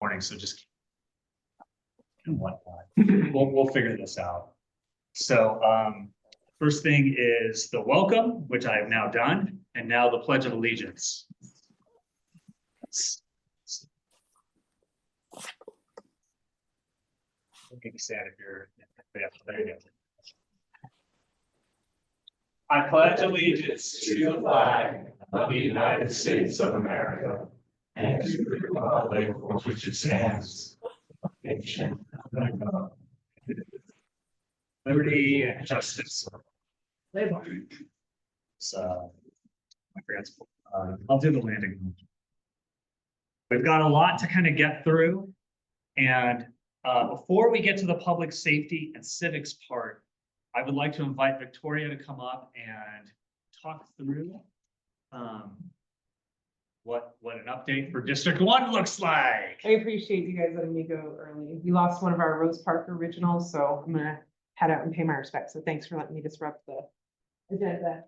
morning, so just and whatnot. We'll figure this out. So first thing is the welcome, which I have now done, and now the Pledge of Allegiance. Get sad if you're. Yeah, there you go. I pledge allegiance to the flag of the United States of America and to the republic for which it stands, one nation under God, liberty and justice. So, I forgot. I'll do the landing. We've got a lot to kind of get through, and before we get to the public safety and civics part, I would like to invite Victoria to come up and talk through what an update for District 1 looks like. I appreciate you guys letting me go early. We lost one of our Rose Park originals, so I'm gonna head out and pay my respects. So thanks for letting me disrupt the agenda.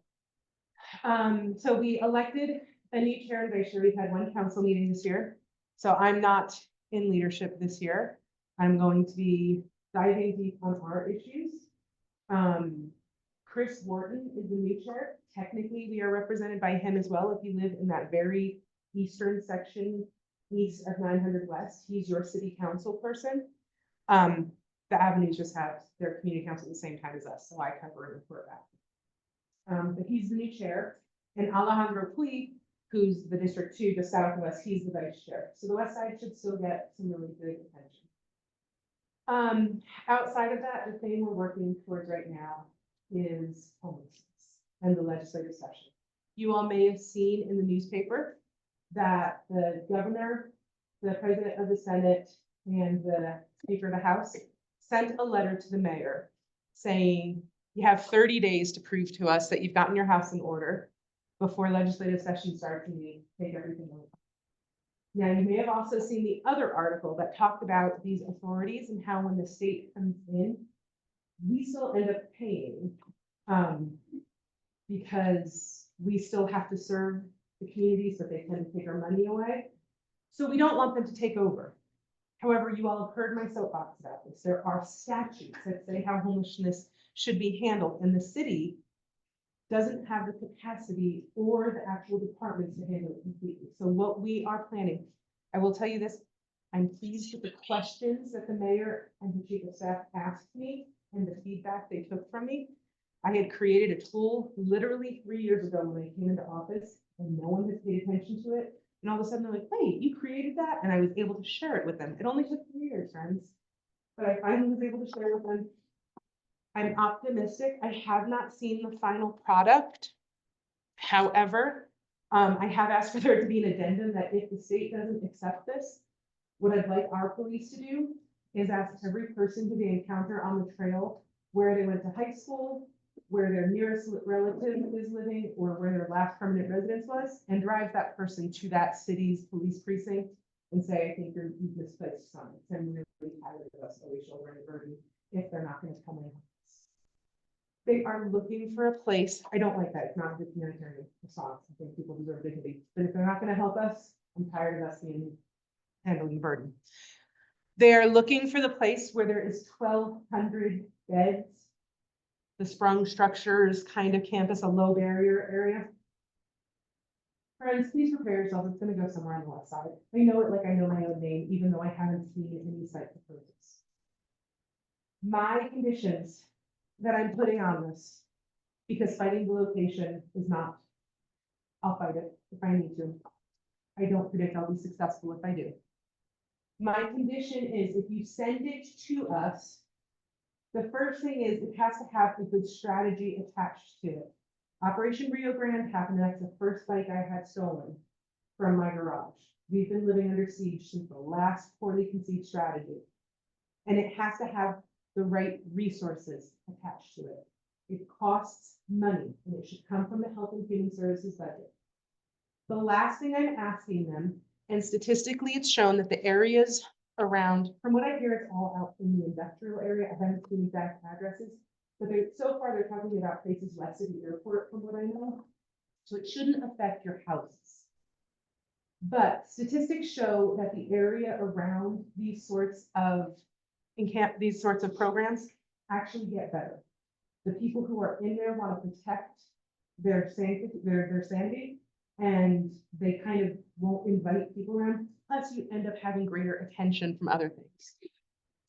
So we elected a new chair and vice chair. We've had one council meeting this year. So I'm not in leadership this year. I'm going to be diving deep on our issues. Chris Wharton is the new chair. Technically, we are represented by him as well. If you live in that very eastern section, east of 900 West, he's your city council person. The Avenues just have their community council at the same time as us, so I cover and report back. But he's the new chair, and Alejandro Puig, who's the District 2, just south of us, he's the vice chair. So the West Side should still get some really good attention. Outside of that, the thing we're working towards right now is homelessness and the legislative session. You all may have seen in the newspaper that the governor, the president of the Senate, and the Speaker of the House sent a letter to the mayor saying, you have 30 days to prove to us that you've gotten your house in order before legislative session starts and we take everything away. Now, you may have also seen the other article that talked about these authorities and how when the state comes in, we still end up paying because we still have to serve the communities that they tend to take our money away. So we don't want them to take over. However, you all have heard my soapbox about this. There are statutes that say how homelessness should be handled, and the city doesn't have the capacity or the actual departments to handle it completely. So what we are planning, I will tell you this, I'm pleased with the questions that the mayor and the chief of staff asked me and the feedback they took from me. I had created a tool literally 3 years ago when I came into office and no one has paid attention to it. And all of a sudden they're like, wait, you created that? And I was able to share it with them. It only took 3 years, friends, but I finally was able to share it with them. I'm optimistic. I have not seen the final product. However, I have asked for there to be an addendum that if the state doesn't accept this, what I'd like our police to do is ask every person who they encounter on the trail where they went to high school, where their nearest relative is living, or where their last permanent residence was, and drive that person to that city's police precinct and say, I think you've misplaced something. I'm really tired of us always shouldering a burden if they're not going to come in. They are looking for a place. I don't like that. It's not a good humanitarian response. I think people deserve dignity. But if they're not going to help us, I'm tired of us being handling the burden. They are looking for the place where there is 1,200 beds. The sprung structures kind of campus, a low barrier area. Friends, please prepare yourself. It's going to go somewhere on the west side. I know it like I know my own name, even though I haven't seen any site proposals. My conditions that I'm putting on this, because fighting the location is not, I'll fight it if I need to. I don't predict I'll be successful if I do. My condition is if you send it to us, the first thing is it has to have a good strategy attached to it. Operation Rio Grande happened, and that's the first bike I had stolen from my garage. We've been living under siege since the last poorly conceived strategy. And it has to have the right resources attached to it. It costs money, and it should come from the Health and Human Services budget. The last thing I'm asking them, and statistically it's shown that the areas around, from what I hear, it's all out in the industrial area. I haven't seen exact addresses, but so far they're talking about places west of the airport from what I know. So it shouldn't affect your houses. But statistics show that the area around these sorts of these sorts of programs actually get better. The people who are in there want to protect their sanity, and they kind of won't invite people around. Plus, you end up having greater attention from other things.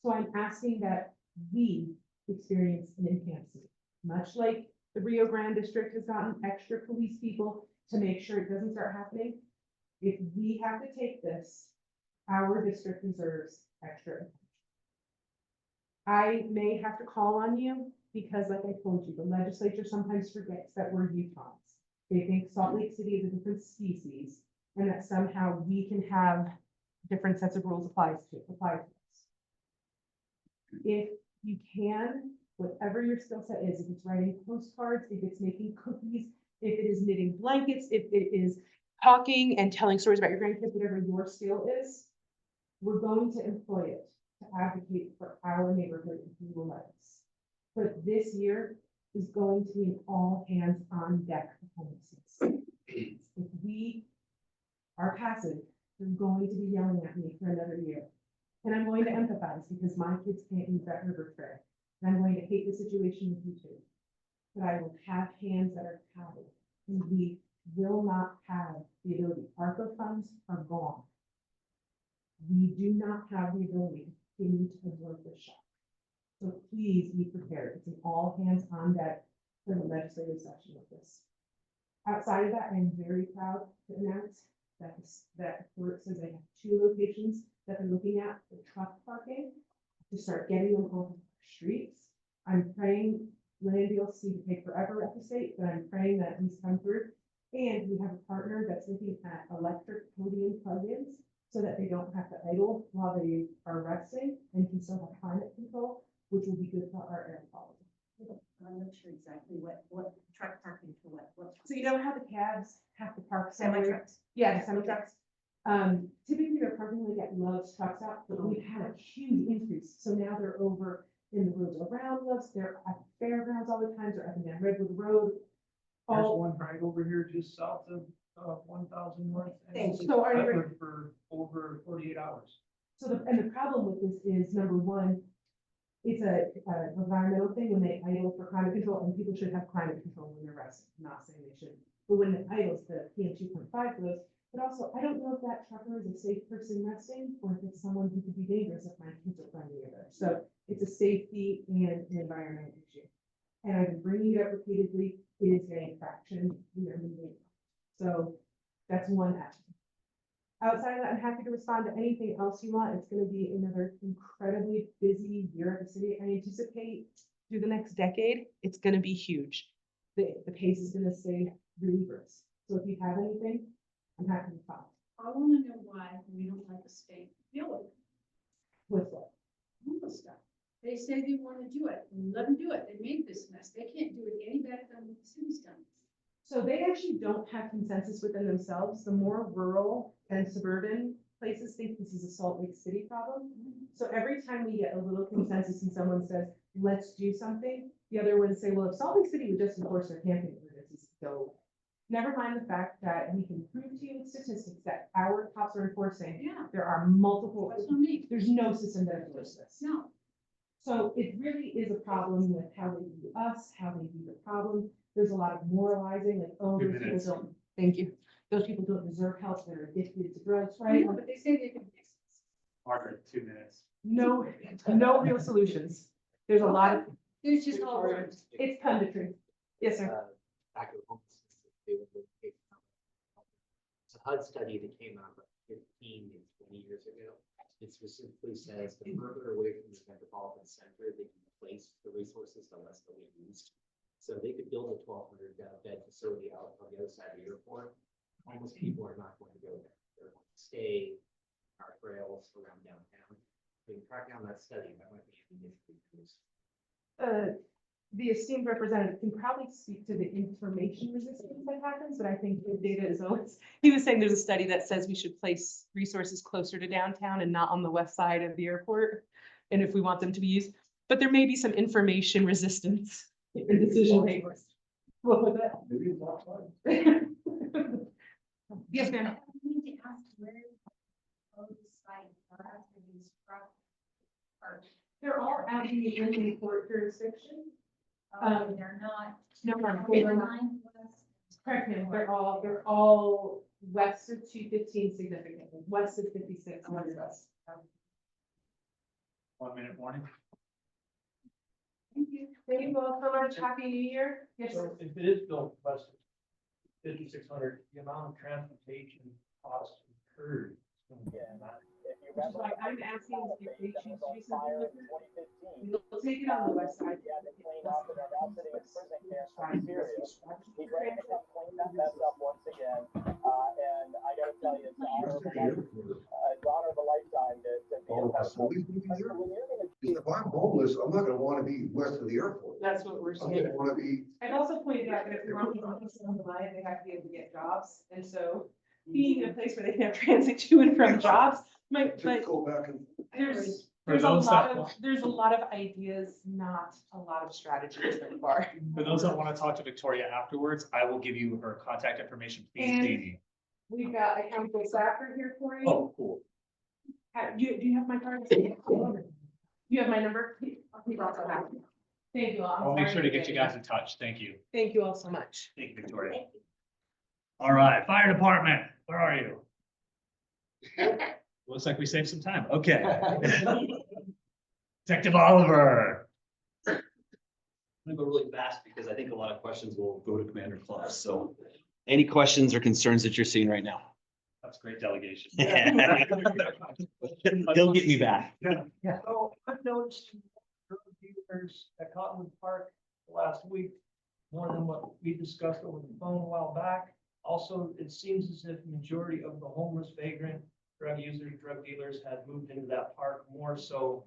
So I'm asking that we experience an enhancement, much like the Rio Grande district has gotten extra police people to make sure it doesn't start happening. If we have to take this, our district deserves extra attention. I may have to call on you because, like I told you, the legislature sometimes forgets that we're Utahns. They think Salt Lake City is a different species and that somehow we can have different sets of rules apply to us. If you can, whatever your skill set is, if it's writing postcards, if it's making cookies, if it is knitting blankets, if it is talking and telling stories about your grandkids, whatever your skill is, we're going to employ it to advocate for our neighborhood if you will let us. But this year is going to be an all hands on deck performance. If we are passive, they're going to be yelling at me for another year. And I'm going to empathize because my kids can't use that river trail. And I'm going to hate the situation with you too. But I will have hands that are padded, and we will not have the ability. ARPA funds are gone. We do not have the ability to continue to absorb the shock. So please be prepared. It's an all hands on deck for the legislative session of this. Outside of that, I'm very proud to announce that the court says they have 2 locations that they're looking at for truck parking to start getting them off the streets. I'm praying land deals seem to take forever at the state, but I'm praying that these come through. And we have a partner that's looking at electric podium plugins so that they don't have to idle while they are resting and can still have climate control, which will be good for our air quality. I'm not sure exactly what truck parking for what. So you know how the cabs have to park Semi somewhere? trucks. Yeah, the semi trucks. Typically they're parking like at Love's truck stop, but we've had a huge increase. So now they're over in the roads around Love's, they're at the fairgrounds all the time, they're up and down Redwood Road. There's All, one right over here just south of 1000 North. Thank you. So are you ready? Covered for over 48 hours. so the problem with this is, number one, it's an environmental thing when they idle for climate control, and people should have climate control when they're resting. I'm not saying they shouldn't, but when it idles, the PM 2.5 goes. But also, I don't know if that trucker is a safe person resting, or if it's someone who could be dangerous if my kids are playing together. So it's a safety and an environmental issue. And I've been bringing it up repeatedly. It is getting traction. We are moving. So that's one action. Outside of that, I'm happy to respond to anything else you want. It's going to be another incredibly busy year at the city. I anticipate through the next decade, it's going to be huge. The pace is going to stay really brisk. So if you have anything, I'm happy to talk. I want to know why we don't let the state deal with it. With what? Homeless stuff. They say they want to do it. Let them do it. They made this mess. They can't do it any better than what the city's done. So they actually don't have consensus within themselves. The more rural and suburban places think this is a Salt Lake City problem. So every time we get a little consensus and someone says, let's do something, the other ones say, well, if Salt Lake City would just enforce their camping ordinances, go. Never mind the fact that we can prove to you with statistics that our cops are enforcing. Yeah, There are multiple, that's on me. there's no system that enforces this. No, So it really is a problem with how they view us, how they view the problem. There's a lot of moralizing, like, oh, 2 those people minutes. don't, thank you. Those people don't deserve help, they're addicted to drugs, I right? know, but they say they can fix this. Margaret, 2 minutes. No, no real solutions. There's a lot of, There's just all words. it's punditry. Yes, sir. Back at homelessness, they would locate. It's a HUD study that came out about 15 to 20 years ago. It specifically says the further away from the metropolitan center, they can place the resources, the less they'll be used. So they could build a 1,200 bed facility out on the other side of the airport. Homeless people are not going to go there. They're going to stay on our trails around downtown. We can track down that study. That might be an issue. The esteemed representative can probably speak to the information resistance that happens, but I think the data is always, he was saying there's a study that says we should place resources closer to downtown and not on the west side of the airport. And if we want them to be used, but there may be some information resistance in decision makers. What was that? Maybe it's outside. Yes, ma'am. How many to ask where those sites are after these trucks are. They're all out in the inland port jurisdiction. They're not. No, They're not west. Correct me, they're all west of 215 significantly, west of 56, west. 1 minute warning. Thank you. Thank you all so much. Happy New Year. Yes, sir. So if it is built west of 5,600, the amount of transportation costs incurred. is gonna be massive. Which is why I'm asking if they choose to do something with it. We'll take it on the west side. He's ready to come clean that mess up once again, and I gotta tell you, it's an honor of a lifetime to be a part of it. If I'm homeless, I'm not gonna wanna be west of the airport. That's what we're I'm saying. gonna wanna be, I've also pointed out that if we want people to stay alive, they have to be able to get jobs. And so being in a place where they can have transit to and from jobs might, but go back and. there's a lot of ideas, not a lot of strategies so far. For those that want to talk to Victoria afterwards, I will give you her contact information, please, And- Dee Dee. We've got a chemical Sacker here for you. Oh, cool. Do you have my card? You have my number? You also have it. Thank you all. I'm I'll make sorry sure to get you forget. guys in touch. Thank you. Thank you all so much. Thank you, Victoria. All right, fire department, where are you? Looks like we saved some time. Okay. Detective Oliver. I'm gonna go really fast because I think a lot of questions will go to Commander Clough. So any questions or concerns that you're seeing right now? That's great delegation. He'll get me back. So I've noticed drug dealers at Cottonwood Park last week, more than what we discussed over the phone a while back. Also, it seems as if the majority of the homeless vagrant drug users, drug dealers had moved into that park more so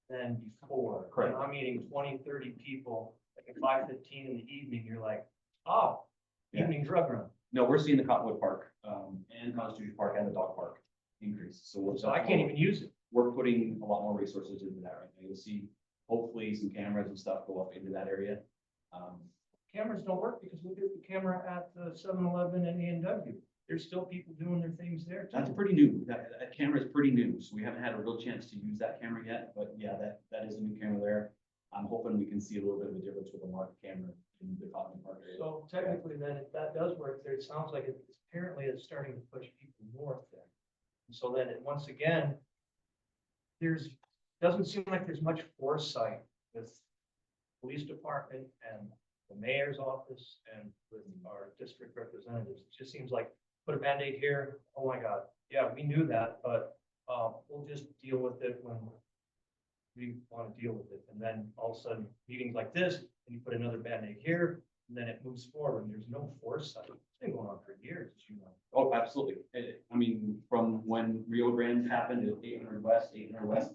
than before. Correct. And I'm meeting 20, 30 people, like at 5:15 in the evening, you're like, oh, Yeah. evening drug run. No, we're seeing the Cottonwood Park, and Constitution Park and the dog park increase. So I can't even use it. We're putting a lot more resources into that right now. You'll see hopefully some cameras and stuff go up into that area. Cameras don't work because we did the camera at the 7-Eleven and A&W. There's still people doing their things there. too. That's pretty new. That camera is pretty new, so we haven't had a real chance to use that camera yet, but yeah, that is a new camera there. I'm hoping we can see a little bit of a difference with the market camera in the Cottonwood Park area. So technically then, if that does work there, it sounds like it's starting to push people north there. And so then, once again, doesn't seem like there's much foresight with police department and the mayor's office and with our district representatives. It just seems like, put a Band-Aid here, oh my God, yeah, we knew that, but we'll just deal with it when we want to deal with it. And then all of a sudden, meetings like this, and you put another Band-Aid here, and then it moves forward, and there's no foresight. It's been going on for years, as you know. Oh, absolutely. I mean, from when Rio Grande happened, it was 800 West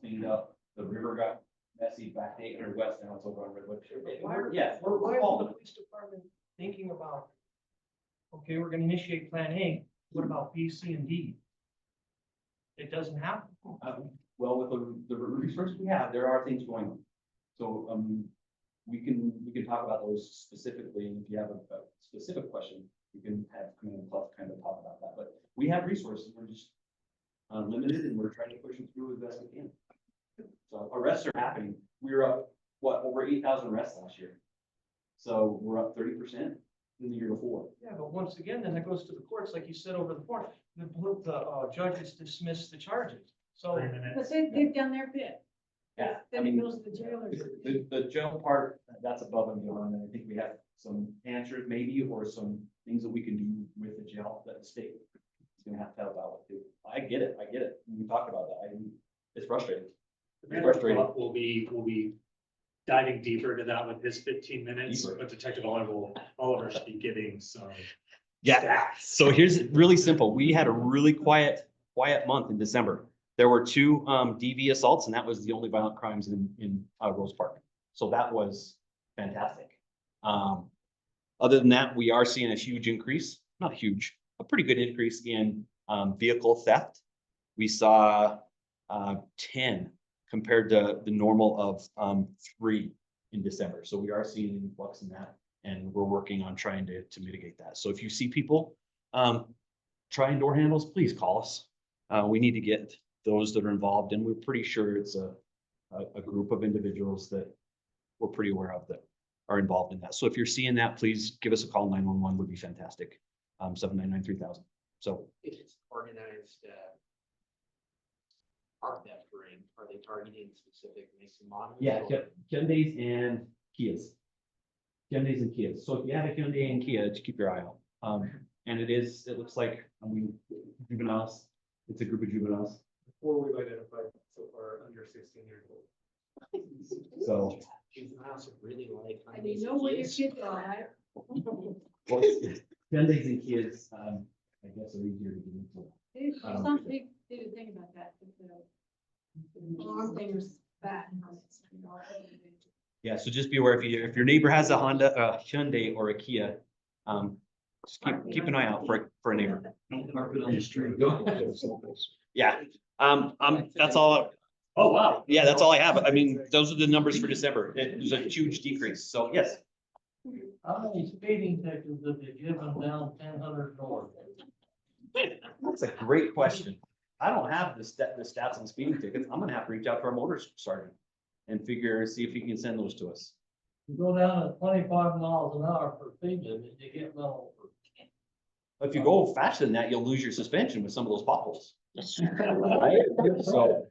cleaned up, the river got messy, back to 800 West, now it's over on Redwood. Yeah, Why we're is the following. police department thinking about, okay, we're gonna initiate Plan A, what about B, C, and D? It doesn't happen. Well, with the resources we have, there are things going on. So, we can talk about those specifically, and if you have a specific question, you can have Commander Clough kind of talk about that, but we have resources, we're just limited, and we're trying to push them through as best we can. So arrests are happening, we were up, over 8,000 arrests last year. So we're up 30% in the year before. Yeah, but once again, then it goes to the courts, like you said over the phone, the judges dismiss the charges. So 3 minutes. But they've done their bit. Yeah, I Then it mean, goes to the jailers. the jail part, that's above and beyond, and I think we have some answers maybe, or some things that we can do with the jail that the state is gonna have to help out with too. I get it. We talked about that. It's frustrating. Frustrating. We'll be diving deeper into that with his 15 minutes, Deeper. but Detective Oliver should be giving some. Yeah, so here's really simple. We had a really quiet month in December. There were 2 DV assaults, and that was the only violent crimes in Rose Park. So that was fantastic. Other than that, we are seeing a huge increase, not huge, a pretty good increase in vehicle theft. We saw 10 compared to the normal of 3 in December. So we are seeing an influx in that, and we're working on trying to mitigate that. So if you see people trying door handles, please call us. We need to get those that are involved, and we're pretty sure it's a group of individuals that we're pretty aware of that are involved in that. So if you're seeing that, please give us a call. 911 would be fantastic. 799-3000. So If it's organized, park that ring, are they targeting specific makes and models? yeah, or- Hyundai's and Kias. Hyundai's and Kias. So if you have a Hyundai and Kia, just keep your eye out. And it looks like, juveniles, it's a group of juveniles. 4 we've identified so far under 16 years old. So, Juveniles really like. And you know where your kids are, right? well, Hyundai's and Kias, I guess are easier to get into. There's some big, big thing about that, the arm thing is bad. Yeah, so just be aware if your neighbor has a Honda, a Hyundai or a Kia, just keep an eye out for a neighbor. Don't park it on the street. Yeah, that's all. Oh, wow. Yeah, that's all I have. I mean, those are the numbers for December. There's a huge decrease. So yes. How many speeding tickets have you given down 1000 north? That's a great question. I don't have the stats on speeding tickets. I'm gonna have to reach out to our motor sergeant and see if he can send those to us. You go down at 25 miles an hour for speed limit, you get no. If you go faster than that, you'll lose your suspension with some of those potholes. Right? So,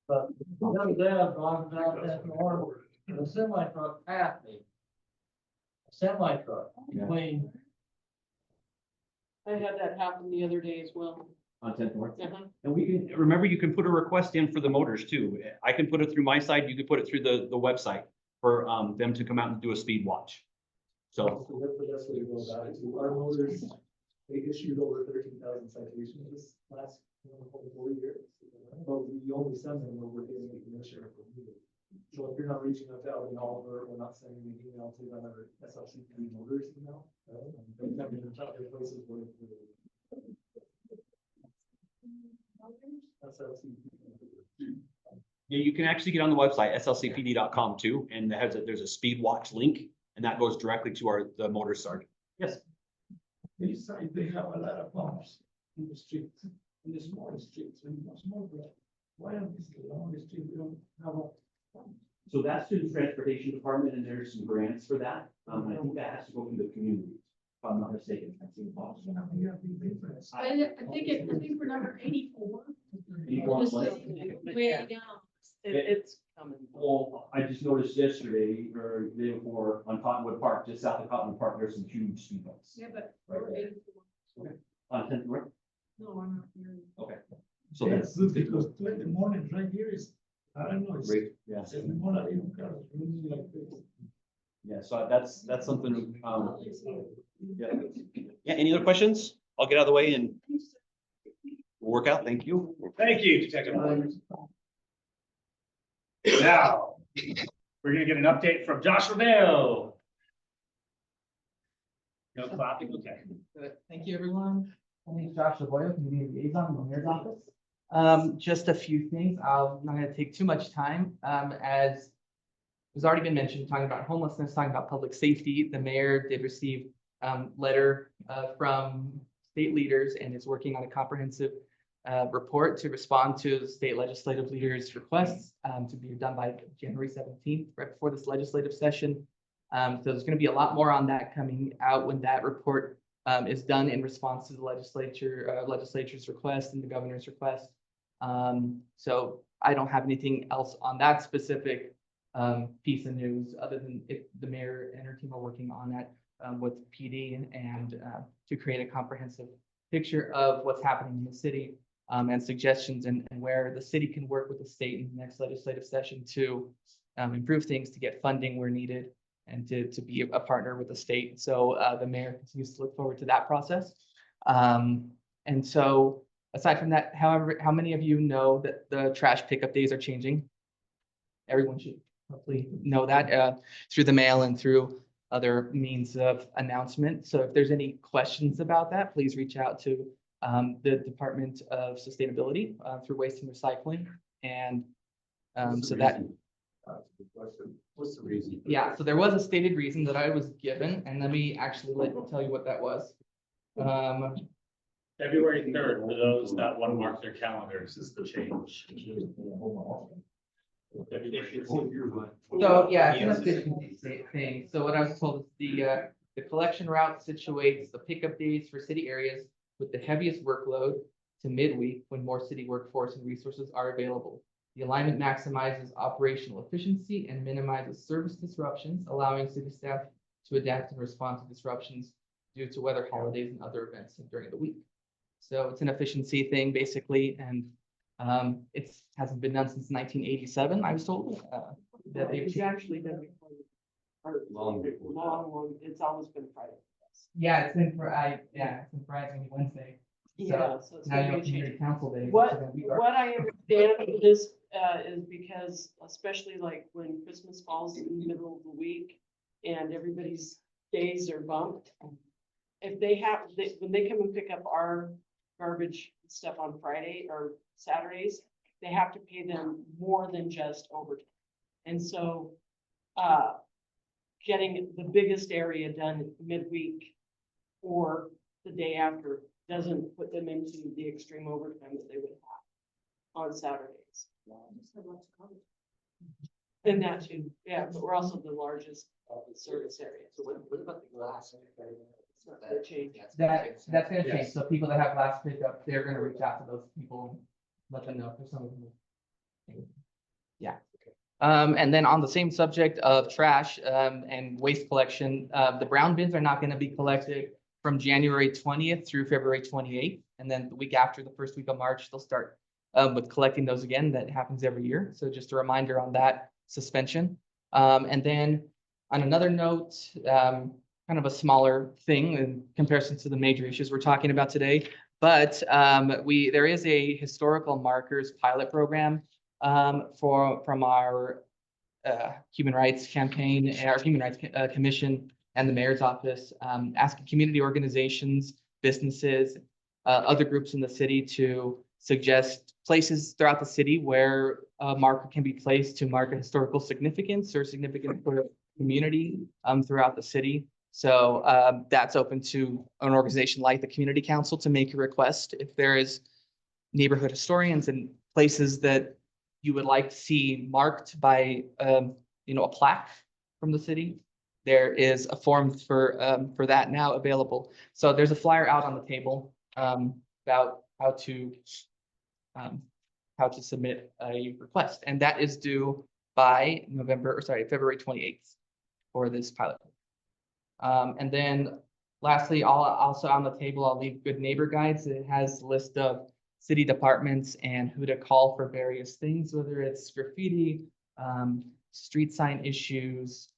But the other day I was driving down that north, and a semi truck passed me. A semi truck Yeah. between, I had that happen the other day as well. on 10th North. Uh-huh. And we can, remember, you can put a request in for the motors too. I can put it through my side, you can put it through the website for them to come out and do a speed watch. So, That's the best way to go about it. Our motors, they issued over 13,000 citations this last 4 years. But we only send them when we're getting a commissioner from you. So if you're not reaching out to Alvin Oliver, we're not sending an email to them or SLCP motors email. They have been in top places where. SLCP. yeah, you can actually get on the website, slcpd.com too, and there's a speed watch link, and that goes directly to the motor sergeant. Yes. These sites, they have a lot of bumps in the streets, in the small streets, and small. Why on this long street, we don't have a. So that's through the transportation department, and there's some grants for that. I think that has to go through the community, if I'm not mistaken. I think I think we're number 84. Anyone like- Way down. It's coming. Well, I just noticed yesterday or the day before on Cottonwood Park, just south of Cottonwood Park, there's some huge speed bumps. Yeah, but Right we're there. 84. On 10th North? No, I'm not hearing. Okay. So Yes, that's because 2 in the morning right here is, I don't know, it's. great. Yeah. Every morning, I even got really like this. Yeah. So that's something, yeah. Yeah. Any other questions? I'll get out of the way and we'll work out. Thank you. Thank you, Detective Williams. Now, we're gonna get an update from Josh Romeo. No clapping, okay. Good. Thank you, everyone. My name is Josh Lavoie, Community Liaison in the Mayor's Office. Just a few things. I'm not gonna take too much time. As has already been mentioned, talking about homelessness, talking about public safety, the mayor did receive letter from state leaders and is working on a comprehensive report to respond to the state legislative leaders' requests to be done by January 17th, right before this legislative session. So there's going to be a lot more on that coming out when that report is done in response to the legislature's request and the governor's request. So I don't have anything else on that specific piece of news, other than the mayor and her team are working on that with PD and to create a comprehensive picture of what's happening in the city and suggestions and where the city can work with the state in the next legislative session to improve things, to get funding where needed, and to be a partner with the state. So the mayor continues to look forward to that process. And so aside from that, however, how many of you know that the trash pickup days are changing? Everyone should hopefully know that through the mail and through other means of announcement. So if there's any questions about that, please reach out to the Department of Sustainability through Waste and Recycling. And so that, What's the reason? yeah, so there was a stated reason that I was given, and let me actually tell you what that was. February 3rd, for those that want to mark their calendars, is the change. So, yeah, it's an efficiency thing. So what I was told is the collection route situates the pickup days for city areas with the heaviest workload to midweek when more city workforce and resources are available. The alignment maximizes operational efficiency and minimizes service disruptions, allowing city staff to adapt and respond to disruptions due to weather, holidays, and other events during the week. So it's an efficiency thing, basically, and it's hasn't been done since 1987, I was told. That they've It's actually been before. Or Long before. long, it's always been Friday. Yeah, it's been Friday, Wednesday. Yeah, so it's Now gonna you be have a change. community council day. What, so then we are- what I understand of this, is because especially like when Christmas falls in the middle of the week and everybody's days are bumped. If they have, when they come and pick up our garbage stuff on Friday or Saturdays, they have to pay them more than just overtime. And so, getting the biggest area done midweek or the day after doesn't put them into the extreme overtime that they would have on Saturdays. And that too, yeah, but we're also the largest service area. So what about the glass? That change. That's gonna change. So people that have last pickup, they're gonna reach out to those people, let them know for some of them. Yeah. And then on the same subject of trash, and waste collection, the brown bins are not gonna be collected from January 20th through February 28th. And then the week after, the first week of March, they'll start with collecting those again. That happens every year. So just a reminder on that suspension. And then on another note, kind of a smaller thing in comparison to the major issues we're talking about today. But there is a historical markers pilot program from our human rights campaign, our human rights commission and the mayor's office, asking community organizations, businesses, other groups in the city to suggest places throughout the city where a marker can be placed to mark a historical significance or significant for the community throughout the city. So that's open to an organization like the Community Council to make a request if there is neighborhood historians and places that you would like to see marked by a plaque from the city. There is a form for that now available. So there's a flyer out on the table about how to submit a request, and that is due by February 28th for this pilot. And then lastly, also on the table, I'll leave good neighbor guides. It has a list of city departments and who to call for various things, whether it's graffiti, street sign issues,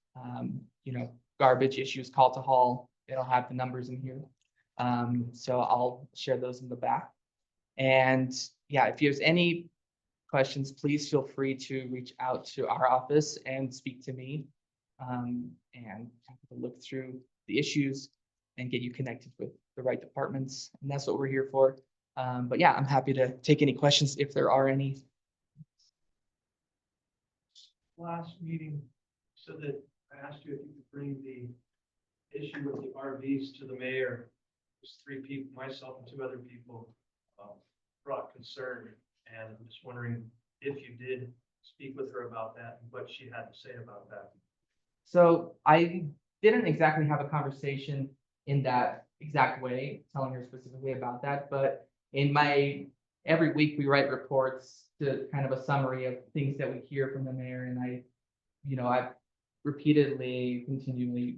garbage issues, call to haul. It'll have the numbers in here. So I'll share those in the back. And yeah, if there's any questions, please feel free to reach out to our office and speak to me. And look through the issues and get you connected with the right departments. And that's what we're here for. But yeah, I'm happy to take any questions if there are any. Last meeting, so that I asked you if you could bring the issue with the RVs to the mayor. There's 3 people, myself and 2 other people, brought concern, and I'm just wondering if you did speak with her about that and what she had to say about that. So I didn't exactly have a conversation in that exact way, telling her specifically about that, but every week we write reports to kind of a summary of things that we hear from the mayor, and I've repeatedly, continually,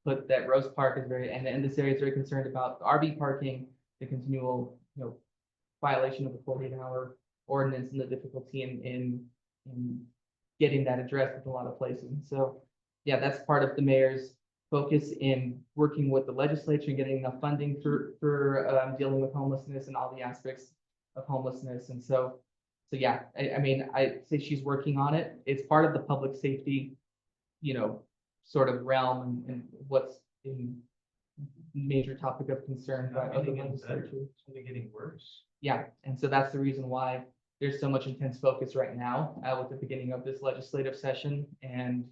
put that Rose Park is and this area is very concerned about the RV parking, the continual, violation of the 48-hour ordinance and the difficulty in getting that addressed with a lot of places. So yeah, that's part of the mayor's focus in working with the legislature and getting enough funding for dealing with homelessness and all the aspects of homelessness. And so yeah, I say she's working on it. It's part of the public safety, sort of realm and what's in major topic of concern by other legislatures. It's only getting worse. Yeah, and so that's the reason why there's so much intense focus right now with the beginning of this legislative session. And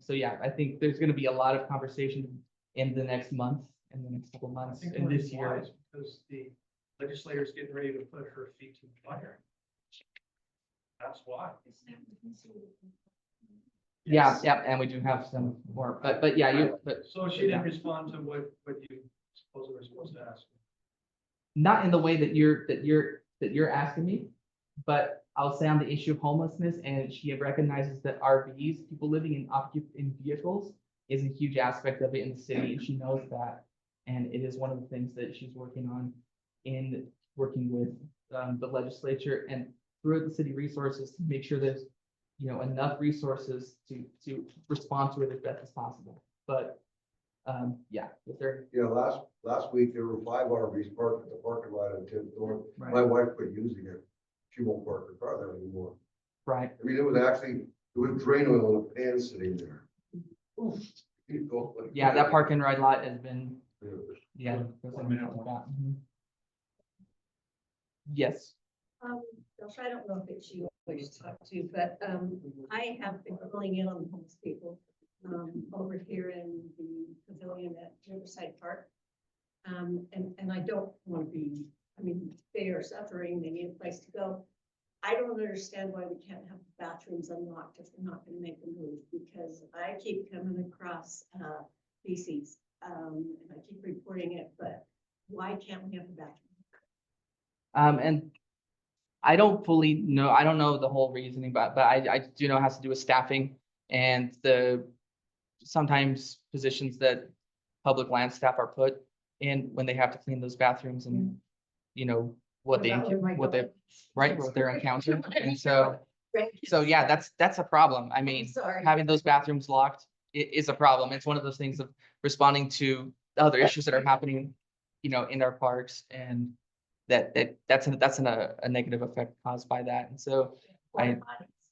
so yeah, I think there's going to be a lot of conversation in the next month in the next couple I months think and the this reason year. why is because the legislator's getting ready to put her feet to the fire. That's why. Yeah, Yes. yeah, and we do have some more, but yeah, but So she didn't respond to what you supposedly were supposed to ask. not in the way that you're asking me. But I'll say on the issue of homelessness, and she recognizes that RVs, people living in vehicles, is a huge aspect of it in the city, and she knows that. And it is one of the things that she's working on in working with the legislature and through the city resources to make sure there's, you know, enough resources to respond to it as best as possible. But yeah, if they're Yeah, last week, there were 5 RVs parked at the parking lot on 10th North. My right, wife quit using it. She won't park her car there anymore. right. I mean, it was drain oil in a pan sitting there. Oof. You go like- Yeah, that park and ride lot has been, Yeah. yeah. One minute, like that. Mhm. Yes, Josh, I don't know if it's you I should talk to, but, I have been calling in on the homeless people, over here in the pavilion at Riverside Park. And I don't want to be, I mean, they are suffering, they need a place to go. I don't understand why we can't have the bathrooms unlocked if we're not gonna make a move, because I keep coming across, feces, and I keep reporting it, but why can't we have the bathroom? and I don't fully know, I don't know the whole reasoning, but I do know it has to do with staffing and sometimes positions that public land staff are put in when they have to clean those bathrooms and, you know, what they, right, what they're encountering. And so, yeah, that's a problem. I mean, sorry. having those bathrooms locked is a problem. It's one of those things of responding to the other issues that are happening, you know, in our parks, and that's a negative effect caused by that. And so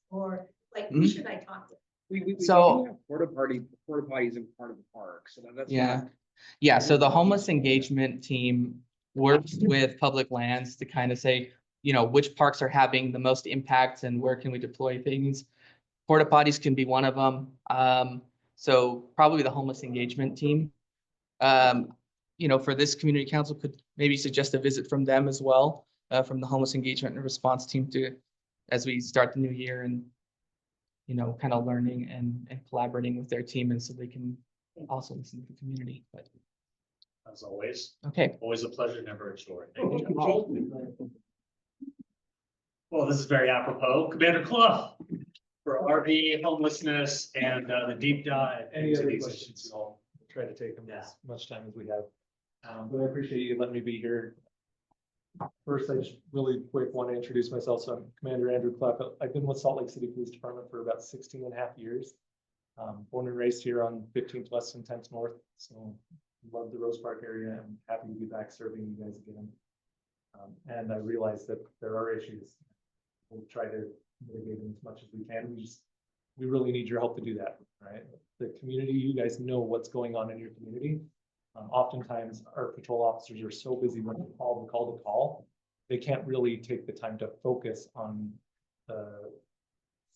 Or like, Mhm. who should I talk to? We So- do have porta potties in part of the park, so that's. Yeah. not- Yeah, so the homeless engagement team works with public lands to kind of say, you know, which parks are having the most impact and where can we deploy things. Porta potties can be one of them. So probably the homeless engagement team. You know, for this community council could maybe suggest a visit from them as well, from the homeless engagement and response team as we start the new year and, you know, kind of learning and collaborating with their team, and so they can also listen to the community, but, As always, okay. always a pleasure, never a chore. Thank you, Josh. Well, this is very apropos. Commander Clough for RV homelessness and the deep dive Any into other these questions? issues. I'll try to take them as much time as we have. But I appreciate you letting me be here. First, I just really quick want to introduce myself. So I'm Commander Andrew Clough. I've been with Salt Lake City Police Department for about 16 and a half years. Born and raised here on 15th West and 10th North. So love the Rose Park area. I'm happy to be back serving you guys again. And I realize that there are issues. We'll try to mitigate them as much as we can. We really need your help to do that, right? The community, you guys know what's going on in your community. Oftentimes our patrol officers are so busy running call to call, they can't really take the time to focus on the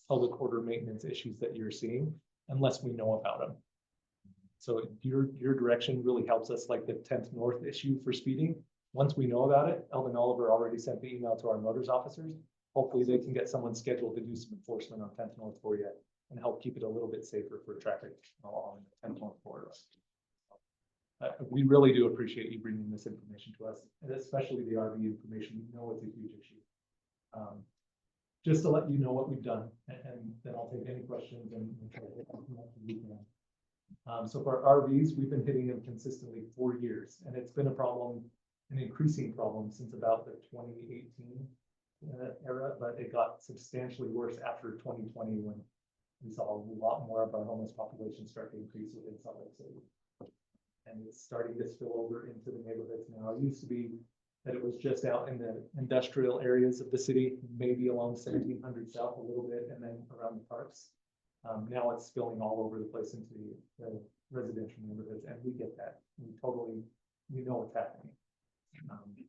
public order maintenance issues that you're seeing unless we know about them. So your direction really helps us, like the 10th North issue for speeding. Once we know about it, Eldon Oliver already sent the email to our motors officers. Hopefully they can get someone scheduled to do some enforcement on 10th North for you and help keep it a little bit safer for traffic along the 10th North corridor. We really do appreciate you bringing this information to us, and especially the RV information. We know it's a huge issue. Just to let you know what we've done, and then I'll take any questions and try to hit as much as we can. So for RVs, we've been hitting them consistently for years, and it's been a problem, an increasing problem since about the 2018 era, but it got substantially worse after 2020 when we saw a lot more of our homeless population start to increase within Salt Lake City. And it's starting to spill over into the neighborhoods now. It used to be that it was just out in the industrial areas of the city, maybe along 1700 South a little bit, and then around the parks. Now it's spilling all over the place into the residential neighborhoods, and we get that. We know what's happening.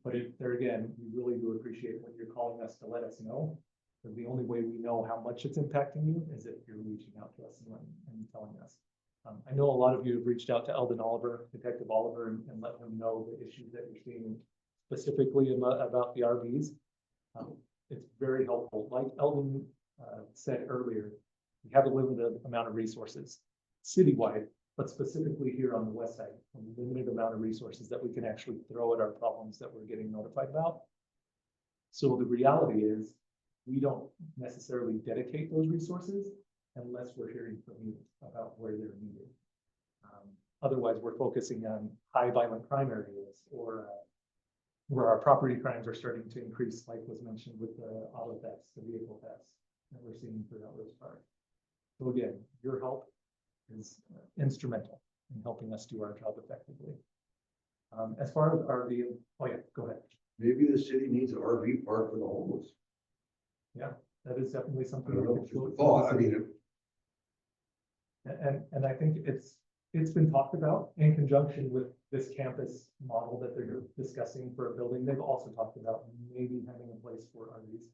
But there again, we really do appreciate when you're calling us to let us know. Because the only way we know how much it's impacting you is if you're reaching out to us and telling us. I know a lot of you have reached out to Eldon Oliver, Detective Oliver, and let him know the issues that you're seeing specifically about the RVs. It's very helpful. Like Eldon said earlier, we have a limited amount of resources citywide, but specifically here on the west side, a limited amount of resources that we can actually throw at our problems that we're getting notified about. So the reality is, we don't necessarily dedicate those resources unless we're hearing from you about where they're needed. Otherwise, we're focusing on high violent crime areas or where our property crimes are starting to increase, like was mentioned with the auto thefts, the vehicle thefts that we're seeing throughout Rose Park. So again, your help is instrumental in helping us do our job effectively. As far as RV, oh yeah, go ahead. Maybe the city needs an RV park for the homeless. Yeah, that is definitely I something. don't know, we just can a thought, I mean, And I think it's been talked about in conjunction with this campus model that they're discussing for a building. They've also talked about maybe having a place for RVs.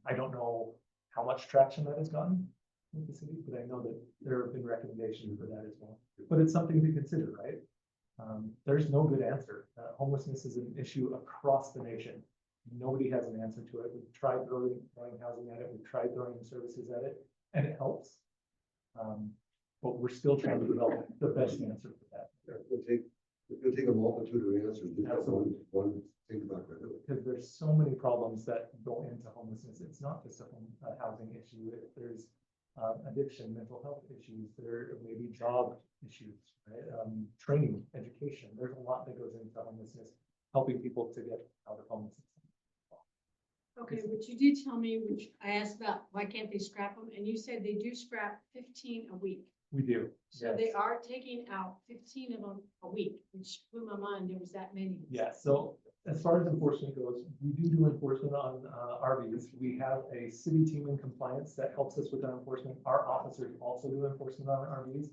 I don't know how much traction that has gotten with the city, but I know that there have been recommendations for that as well. But it's something to consider, right? There's no good answer. Homelessness is an issue across the nation. Nobody has an answer to it. We've tried throwing housing at it. We've tried throwing services at it, and it helps. But we're still trying to develop the best answer for that. it's gonna take a multitude of answers, just that one thing about it. Because there's so many problems that go into homelessness. It's not just a housing issue. There's addiction, mental health issues. There may be job issues, right? Training, education. There's a lot that goes into homelessness, helping people to get out of homelessness. Okay, but you did tell me, which I asked about, why can't they scrap them? And you said they do scrap 15 a week. We do. So they are taking out 15 of them a week, which blew my mind. There was that many. Yeah, so as far as enforcement goes, we do enforcement on RVs. We have a city team in compliance that helps us with that enforcement. Our officers also do enforcement on RVs.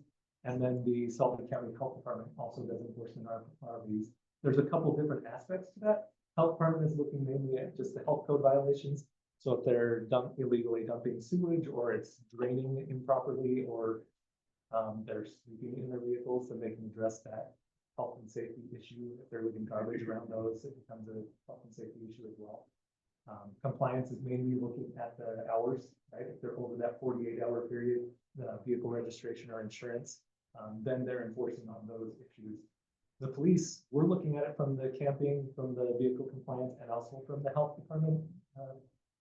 And then the Sullivan County Health Department also does enforcement on RVs. There's a couple different aspects to that. Health Department is looking mainly at just the health code violations. So if they're illegally dumping sewage, or it's draining improperly, or they're sleeping in their vehicles, then they can address that health and safety issue. If they're leaving garbage around those, it becomes a health and safety issue as well. Compliance is mainly looking at the hours, right? If they're over that 48-hour period, the vehicle registration or insurance, then they're enforcing on those issues. The police, we're looking at it from the camping, from the vehicle compliance, and also from the health department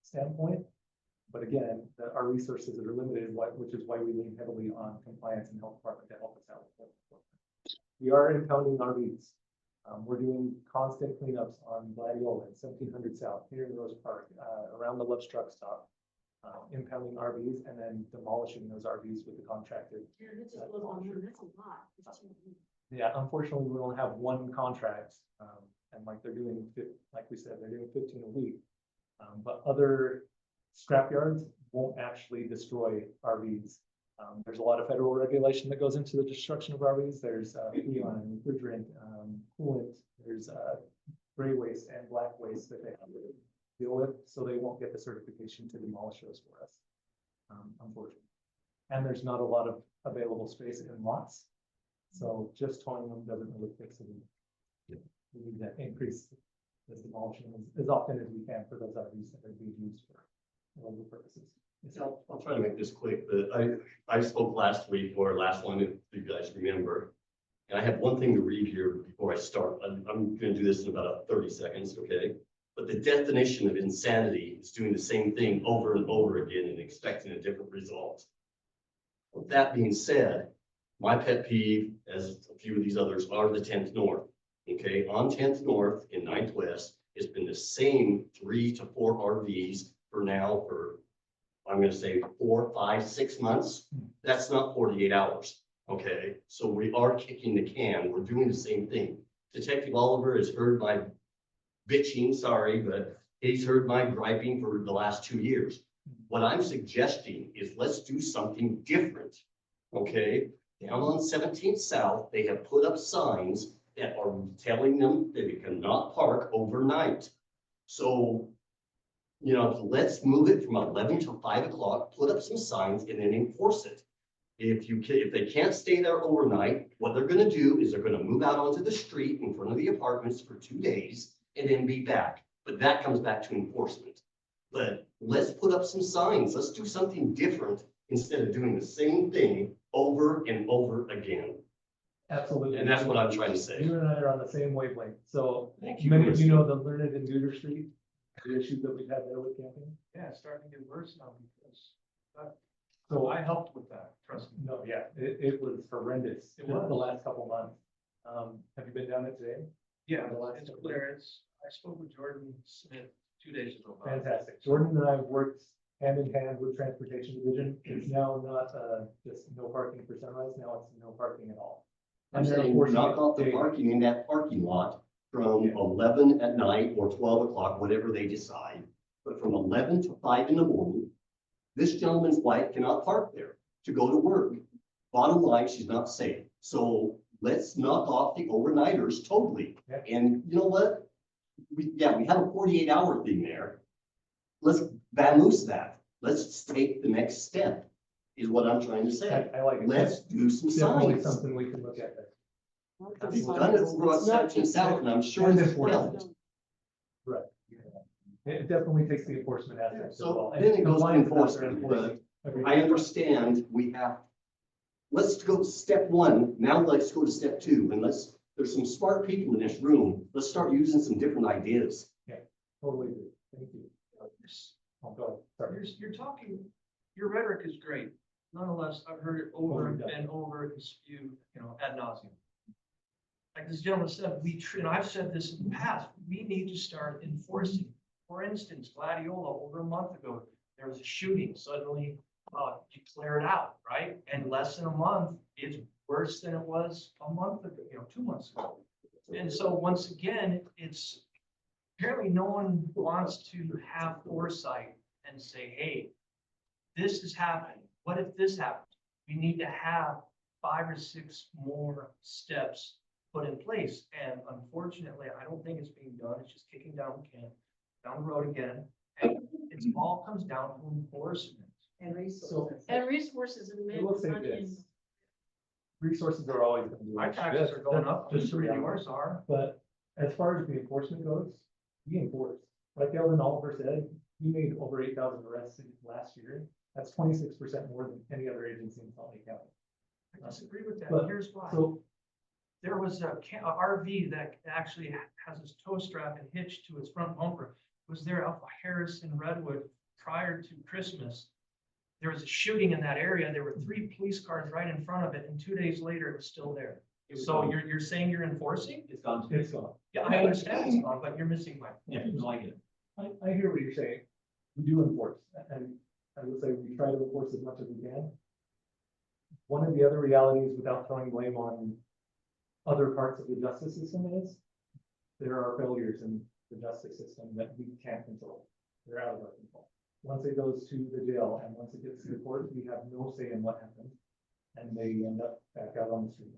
standpoint. But again, our resources are limited, which is why we lean heavily on compliance and health department to help us out with that. We are impounding RVs. We're doing constant cleanups on Gladiola and 1700 South here in Rose Park, around the Love's Truck Stop, impounding RVs and then demolishing those RVs with the contractor. Yeah, that's just a little, that's a lot. 15. Yeah, unfortunately, we only have one contract, and like they're doing, like we said, they're doing 15 a week. But other scrapyards won't actually destroy RVs. There's a lot of federal regulation that goes into the destruction of RVs. There's freon, refrigerant, coolant. There's gray waste and black waste that they have to deal with, so they won't get the certification to demolish those for us, unfortunately. And there's not a lot of available space in lots. So just towing them doesn't really fix it. We need to increase this demolition as often as we can for those RVs that are being used for other purposes. I'll try to make this quick, but I spoke last week or last one, if you guys remember. And I have one thing to read here before I start. I'm gonna do this in about 30 seconds, okay? But the definition of insanity is doing the same thing over and over again and expecting a different result. With that being said, my pet peeve, as a few of these others, are the 10th North. Okay, on 10th North in 9th West, it's been the same 3 to 4 RVs for I'm going to say 4, 5, 6 months. That's not 48 hours. Okay, so we are kicking the can. We're doing the same thing. Detective Oliver has heard my bitching, sorry, but he's heard my griping for the last 2 years. What I'm suggesting is let's do something different. Okay. Down on 17th South, they have put up signs that are telling them that they cannot park overnight. So, you know, let's move it from 11 to 5 o'clock, put up some signs and then enforce it. If they can't stay there overnight, what they're gonna do is they're gonna move out onto the street in front of the apartments for 2 days and then be back. But that comes back to enforcement. But let's put up some signs. Let's do something different instead of doing the same thing over and over again. Absolutely. And that's what I'm trying to say. You and I are on the same wavelength. So Thank you. many of you know the Learned and Neuter Street, the issues that we've had there with camping. Yeah, it's starting to get worse now because So I helped with that, trust me. no, yeah, it was horrendous. It The was. last couple months. Have you been down there today? Yeah, The last it's couple clear. I spoke with Jordan Smith 2 days ago. about it. Fantastic. Jordan and I have worked hand in hand with Transportation Division. It's now not just no parking for Sunrise, now it's no parking at all. I'm And they're saying enforcing knock it off the daily. parking in that parking lot from Yeah. 11 at night or 12 o'clock, whatever they decide. But from 11 to 5 in the morning, this gentleman's wife cannot park there to go to work. Bottom line, she's not safe. So let's knock off the overnighters totally. Yeah. And you know what? We have a 48-hour thing there. Let's vamoose that. Let's take the next step, is what I'm trying to say. I like it. Let's do some Definitely signs. something we can look at there. We've done it over on 17 South, and I'm sure And it's enforcement. failed. Right. It definitely takes the enforcement aspect as So well. then it goes to Compliance is enforcement, important. I understand we have, let's go step 1, now let's go to step 2, and there's some smart people in this room, let's start using some different ideas. Totally agree. Thank you. Oh, go ahead. Sorry. You're talking, your rhetoric is great. Nonetheless, I've heard it over and over, and spewed, ad nauseum. Like this gentleman said, and I've said this in the past, we need to start enforcing. For instance, Gladiola, over a month ago, there was a shooting, suddenly, you clear it out, right? And less than a month, it's worse than it was a month ago, 2 months ago. And so once again, it's apparently no one wants to have foresight and say, hey, this is happening. What if this happens? We need to have 5 or 6 more steps put in place. And unfortunately, I don't think it's being done. It's just kicking down the road again. And it all comes down to enforcement. And So And resources and I will say money this. and Resources are always going to be. My taxes are going up, Just just so as you know. yours are. But as far as the enforcement goes, we enforce. Like Eldon Oliver said, we made over 8,000 arrests last year. That's 26% more than any other agency in Salt Lake County. I disagree with that. But- Here's why. So There was a RV that actually has its tow strap and hitch to its front bumper. Was there up Harris and Redwood prior to Christmas? There was a shooting in that area. There were 3 police cars right in front of it, and 2 days later, it was still there. So you're saying you're enforcing? it's gone. It's gone. Yeah, I understand it's gone, but you're missing my. Yeah, no, I get it. I hear what you're saying. We do enforce, and I would say we try to enforce as much as we can. One of the other realities, without throwing blame on other parts of the justice system, is there are failures in the justice system that we can't control. They're out of our control. Once it goes to the jail and once it gets to the court, we have no say in what happens. And they end up back out on the street.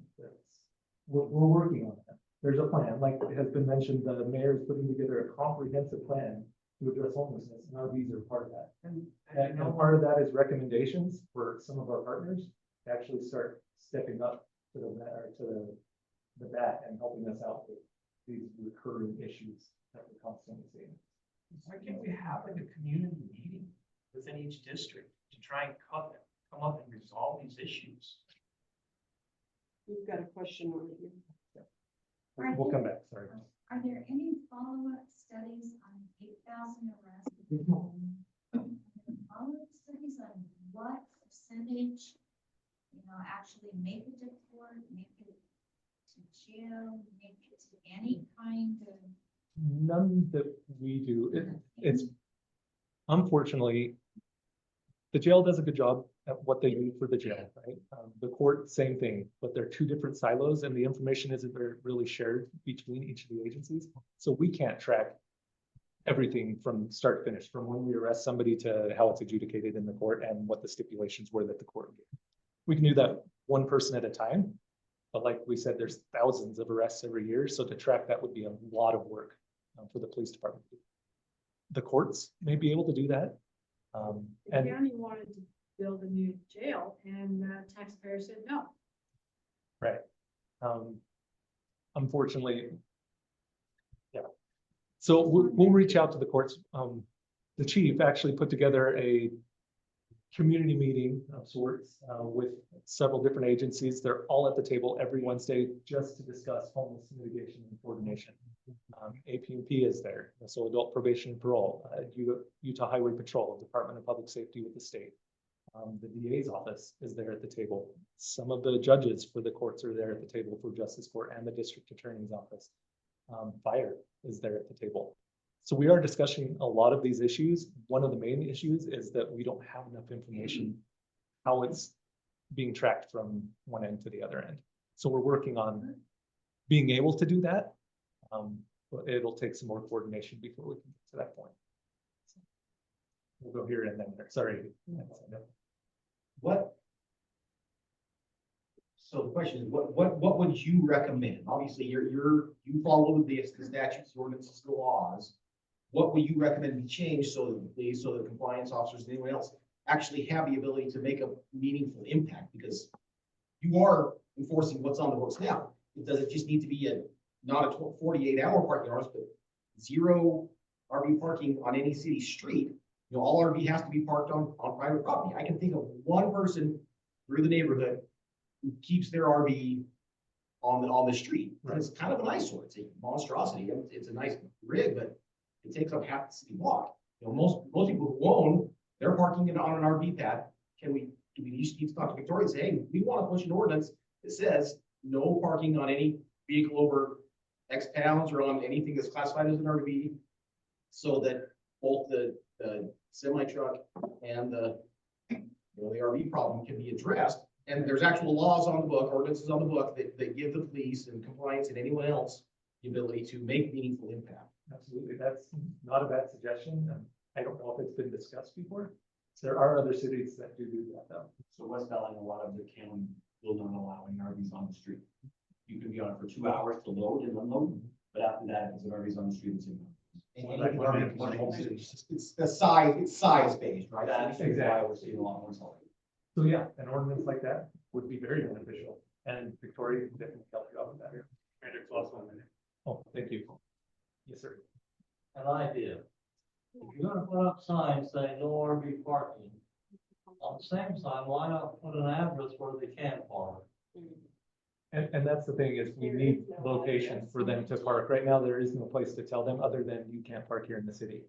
We're working on that. There's a plan, like it has been mentioned, the mayor is putting together a comprehensive plan to address homelessness, and RVs are part of that. And part of that is recommendations for some of our partners to actually start stepping up to the bat and helping us out with these recurring issues that we're constantly seeing. Why can't we have like a community meeting within each district to try and come up and resolve these issues? we've got a question over here. We'll come back, sorry. Are there any follow-up studies on 8,000 arrests? Follow-up studies on what percentage, actually make it to court, make it to jail, make it to any kind of. None that we do. It's unfortunately, the jail does a good job at what they do for the jail, right? The court, same thing, but they're 2 different silos and the information isn't really shared between each of the agencies. So we can't track everything from start to finish, from when we arrest somebody to how it's adjudicated in the court and what the stipulations were that the court gave. We can do that one person at a time. But like we said, there's thousands of arrests every year. So to track that would be a lot of work for the police department. The courts may be able to do that. The And county wanted to build a new jail, and taxpayers said no. Right. Unfortunately. Yeah. So we'll reach out to the courts. The chief actually put together a community meeting of sorts with several different agencies. They're all at the table every Wednesday just to discuss homeless mitigation and coordination. APP is there, so Adult Probation and Parole, Utah Highway Patrol, Department of Public Safety with the state. The DA's office is there at the table. Some of the judges for the courts are there at the table for Justice Court and the District Attorney's Office. Fire is there at the table. So we are discussing a lot of these issues. One of the main issues is that we don't have enough information how it's being tracked from one end to the other end. So we're working on being able to do that. But it'll take some more coordination before we can get to that point. So we'll go here and then there. Sorry. What? So the question is, what would you recommend? Obviously, you follow the statutes, ordinances, the laws. What would you recommend be changed so that the police, so the compliance officers, and anyone else actually have the ability to make a meaningful impact? Because you are enforcing what's on the books now. Does it just need to be not a 48-hour parking hours, but 0 RV parking on any city street? You know, all RV has to be parked on private property. I can think of one person through the neighborhood who keeps their RV on the street. And it's kind of an eyesore. It's a monstrosity. It's a nice rig, but it takes up half the city block. You know, most people who own, they're parking it on an RV pad. Do we need to talk to Victoria and say, hey, we want to push an ordinance that says no parking on any vehicle over X pounds or on anything that's classified as an RV, so that both the semi truck and the RV problem can be addressed. And there's actual laws on the book, ordinances on the book that give the police and compliance and anyone else the ability to make meaningful impact. Absolutely, that's not a bad suggestion. I don't know if it's been discussed before. There are other cities that do that though. So West Valley, a lot of the county will not allowing RVs on the street. You can be on it for 2 hours to load and unload, but after that, if the RVs on the street, it's in. It's the size, it's size based, right? That's exactly, we're seeing a lot more solid. So yeah, an ordinance like that would be very beneficial, and Victoria can definitely help you out with that. Oh, thank you. Yes, sir. An idea. If you're gonna put up signs saying no RV parking, on the same sign, why not put an address where they can park? And that's the thing, is we need locations for them to park. Right now, there is no place to tell them other than you can't park here in the city.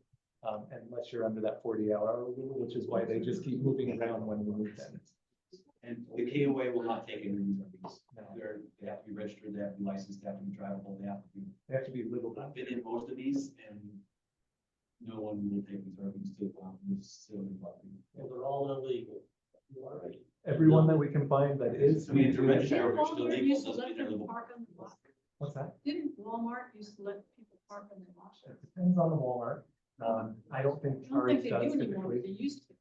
Unless you're under that 40-hour rule, which is why they just keep moving around when we move them. And the KOA will not take any of these RVs. They have to be registered, they have to be licensed, they have to be drivable, they have to be livable. I've been in most of these, and no one will take these RVs to this facility property. Well, they're all illegal. Everyone that we can find that is. We need to register. Walmart used to let people park on the block. What's that? Didn't Walmart used to let people park on the block? It depends on the Walmart. I don't think. I don't think they do ours does anymore, but they typically. used to.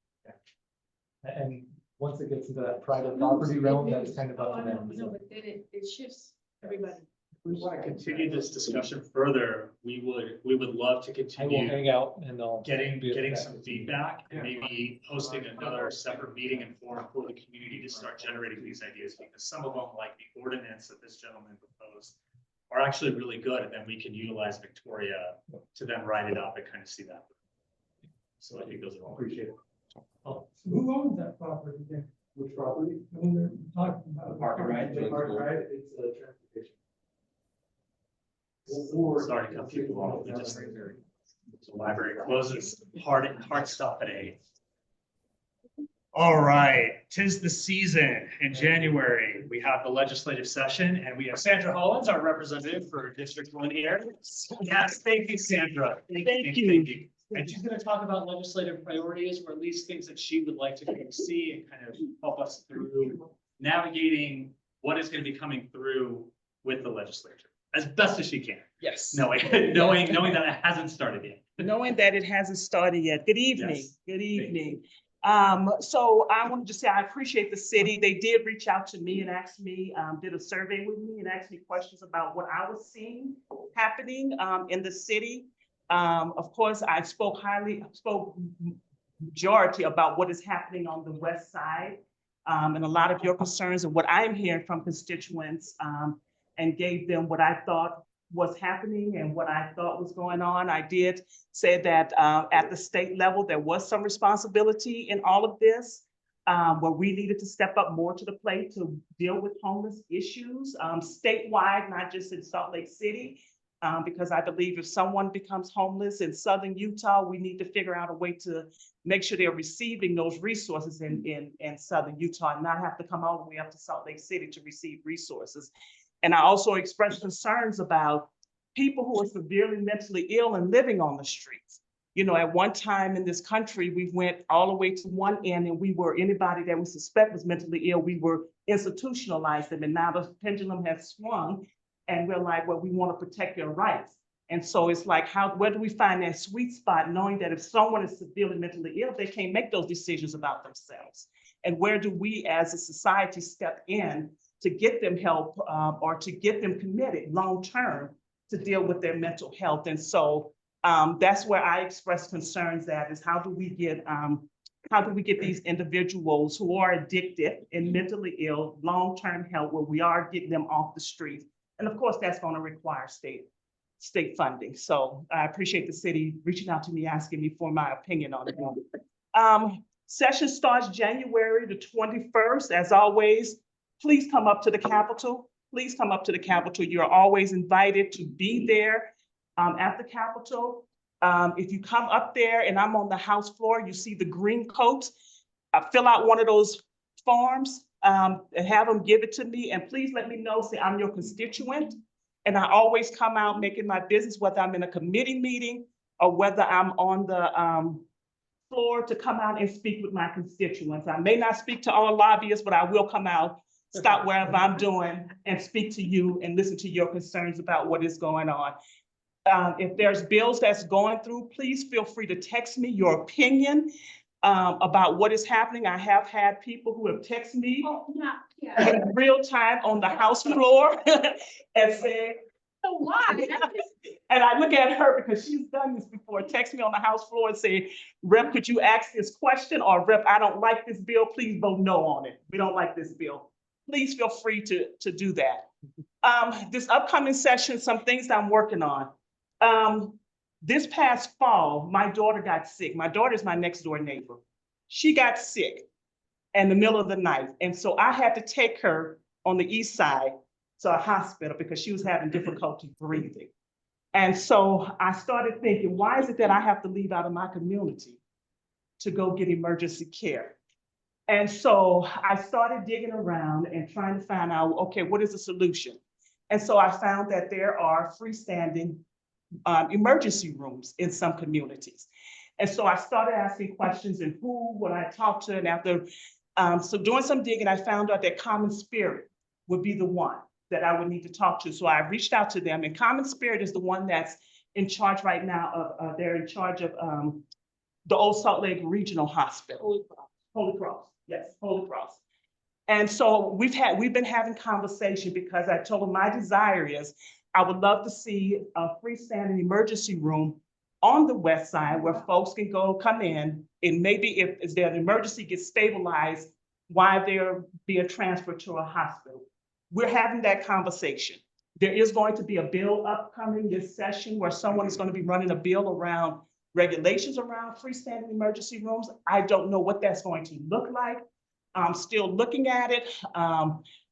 And once it gets into that private property realm, that's kind of Oh, up I to know, them. no, but then it shifts everybody. We want to continue this discussion further. We would love to I will continue hang out and I'll. getting some feedback and maybe hosting another separate meeting and forum for the community to start generating these ideas, because some of them, like the ordinance that this gentleman proposed, are actually really good, and then we can utilize Victoria to then write it up and kind of see that. So I think those are all. Appreciate it. Oh, Who owns that property then? which property? When they're talking about. Park and ride. The park and ride, it's a transportation. Sorry to come to you all. We just, the library closes hard stop at 8. All right, 'tis the season in January. We have the legislative session, and we have Sandra Hollins, our representative for District 1 here. Yes, thank you, Sandra. Thank you. And she's gonna talk about legislative priorities, or at least things that she would like to kind of see and kind of help us through navigating what is gonna be coming through with the legislature as best as she can. Yes. Knowing that it hasn't started yet. Knowing that it hasn't started yet. Good evening. Yes. Good evening. So I wanted to say I appreciate the city. They did reach out to me and asked me, did a survey with me and asked me questions about what I was seeing happening in the city. Of course, I spoke majority about what is happening on the west side. And a lot of your concerns and what I'm hearing from constituents, and gave them what I thought was happening and what I thought was going on. I did say that at the state level, there was some responsibility in all of this, where we needed to step up more to the plate to deal with homeless issues, statewide, not just in Salt Lake City. Because I believe if someone becomes homeless in Southern Utah, we need to figure out a way to make sure they're receiving those resources in Southern Utah and not have to come all the way up to Salt Lake City to receive resources. And I also expressed concerns about people who are severely mentally ill and living on the streets. You know, at one time in this country, we went all the way to one end and we were anybody that we suspect was mentally ill, we were institutionalized them. And now the pendulum has swung and we're like, well, we want to protect your rights. And so it's like, where do we find that sweet spot, knowing that if someone is severely mentally ill, they can't make those decisions about themselves? And where do we as a society step in to get them help, or to get them committed long-term to deal with their mental health? And so that's where I express concerns at, is how do we get these individuals who are addicted and mentally ill, long-term help, where we are getting them off the streets? And of course, that's going to require state funding. So I appreciate the city reaching out to me, asking me for my opinion on it. Session starts January the 21st. As always, please come up to the Capitol. Please come up to the Capitol. You're always invited to be there at the Capitol. If you come up there and I'm on the House floor, you see the green coats. Fill out one of those forms and have them give it to me. And please let me know, say I'm your constituent. And I always come out making my business, whether I'm in a committee meeting or whether I'm on the floor, to come out and speak with my constituents. I may not speak to all lobbyists, but I will come out, stop wherever I'm doing and speak to you and listen to your concerns about what is going on. If there's bills that's going through, please feel free to text me your opinion about what is happening. I have had people who have texted me in real time on the House floor and say, So why? and I look at her because she's done this before, text me on the House floor and say, Rep, could you ask this question? Or Rep, I don't like this bill, please vote no on it. We don't like this bill. Please feel free to do that. This upcoming session, some things I'm working on. This past fall, my daughter got sick. My daughter is my next door neighbor. She got sick in the middle of the night. And so I had to take her on the east side to a hospital because she was having difficulty breathing. And so I started thinking, why is it that I have to leave out of my community to go get emergency care? And so I started digging around and trying to find out, okay, what is the solution? And so I found that there are freestanding emergency rooms in some communities. And so I started asking questions and who would I talk to? And after, so doing some digging, I found out that Common Spirit would be the one that I would need to talk to. So I reached out to them, and Common Spirit is the one that's in charge right now of, they're in charge of the Old Salt Lake Regional Hospital. Holy Cross, yes, Holy Cross. And so we've been having conversation because I told them my desire is I would love to see a freestanding emergency room on the west side where folks can go come in, and maybe if their emergency gets stabilized, why they're being transferred to a hospital. We're having that conversation. There is going to be a bill upcoming this session where someone is going to be running a bill around regulations around freestanding emergency rooms. I don't know what that's going to look like. I'm still looking at it,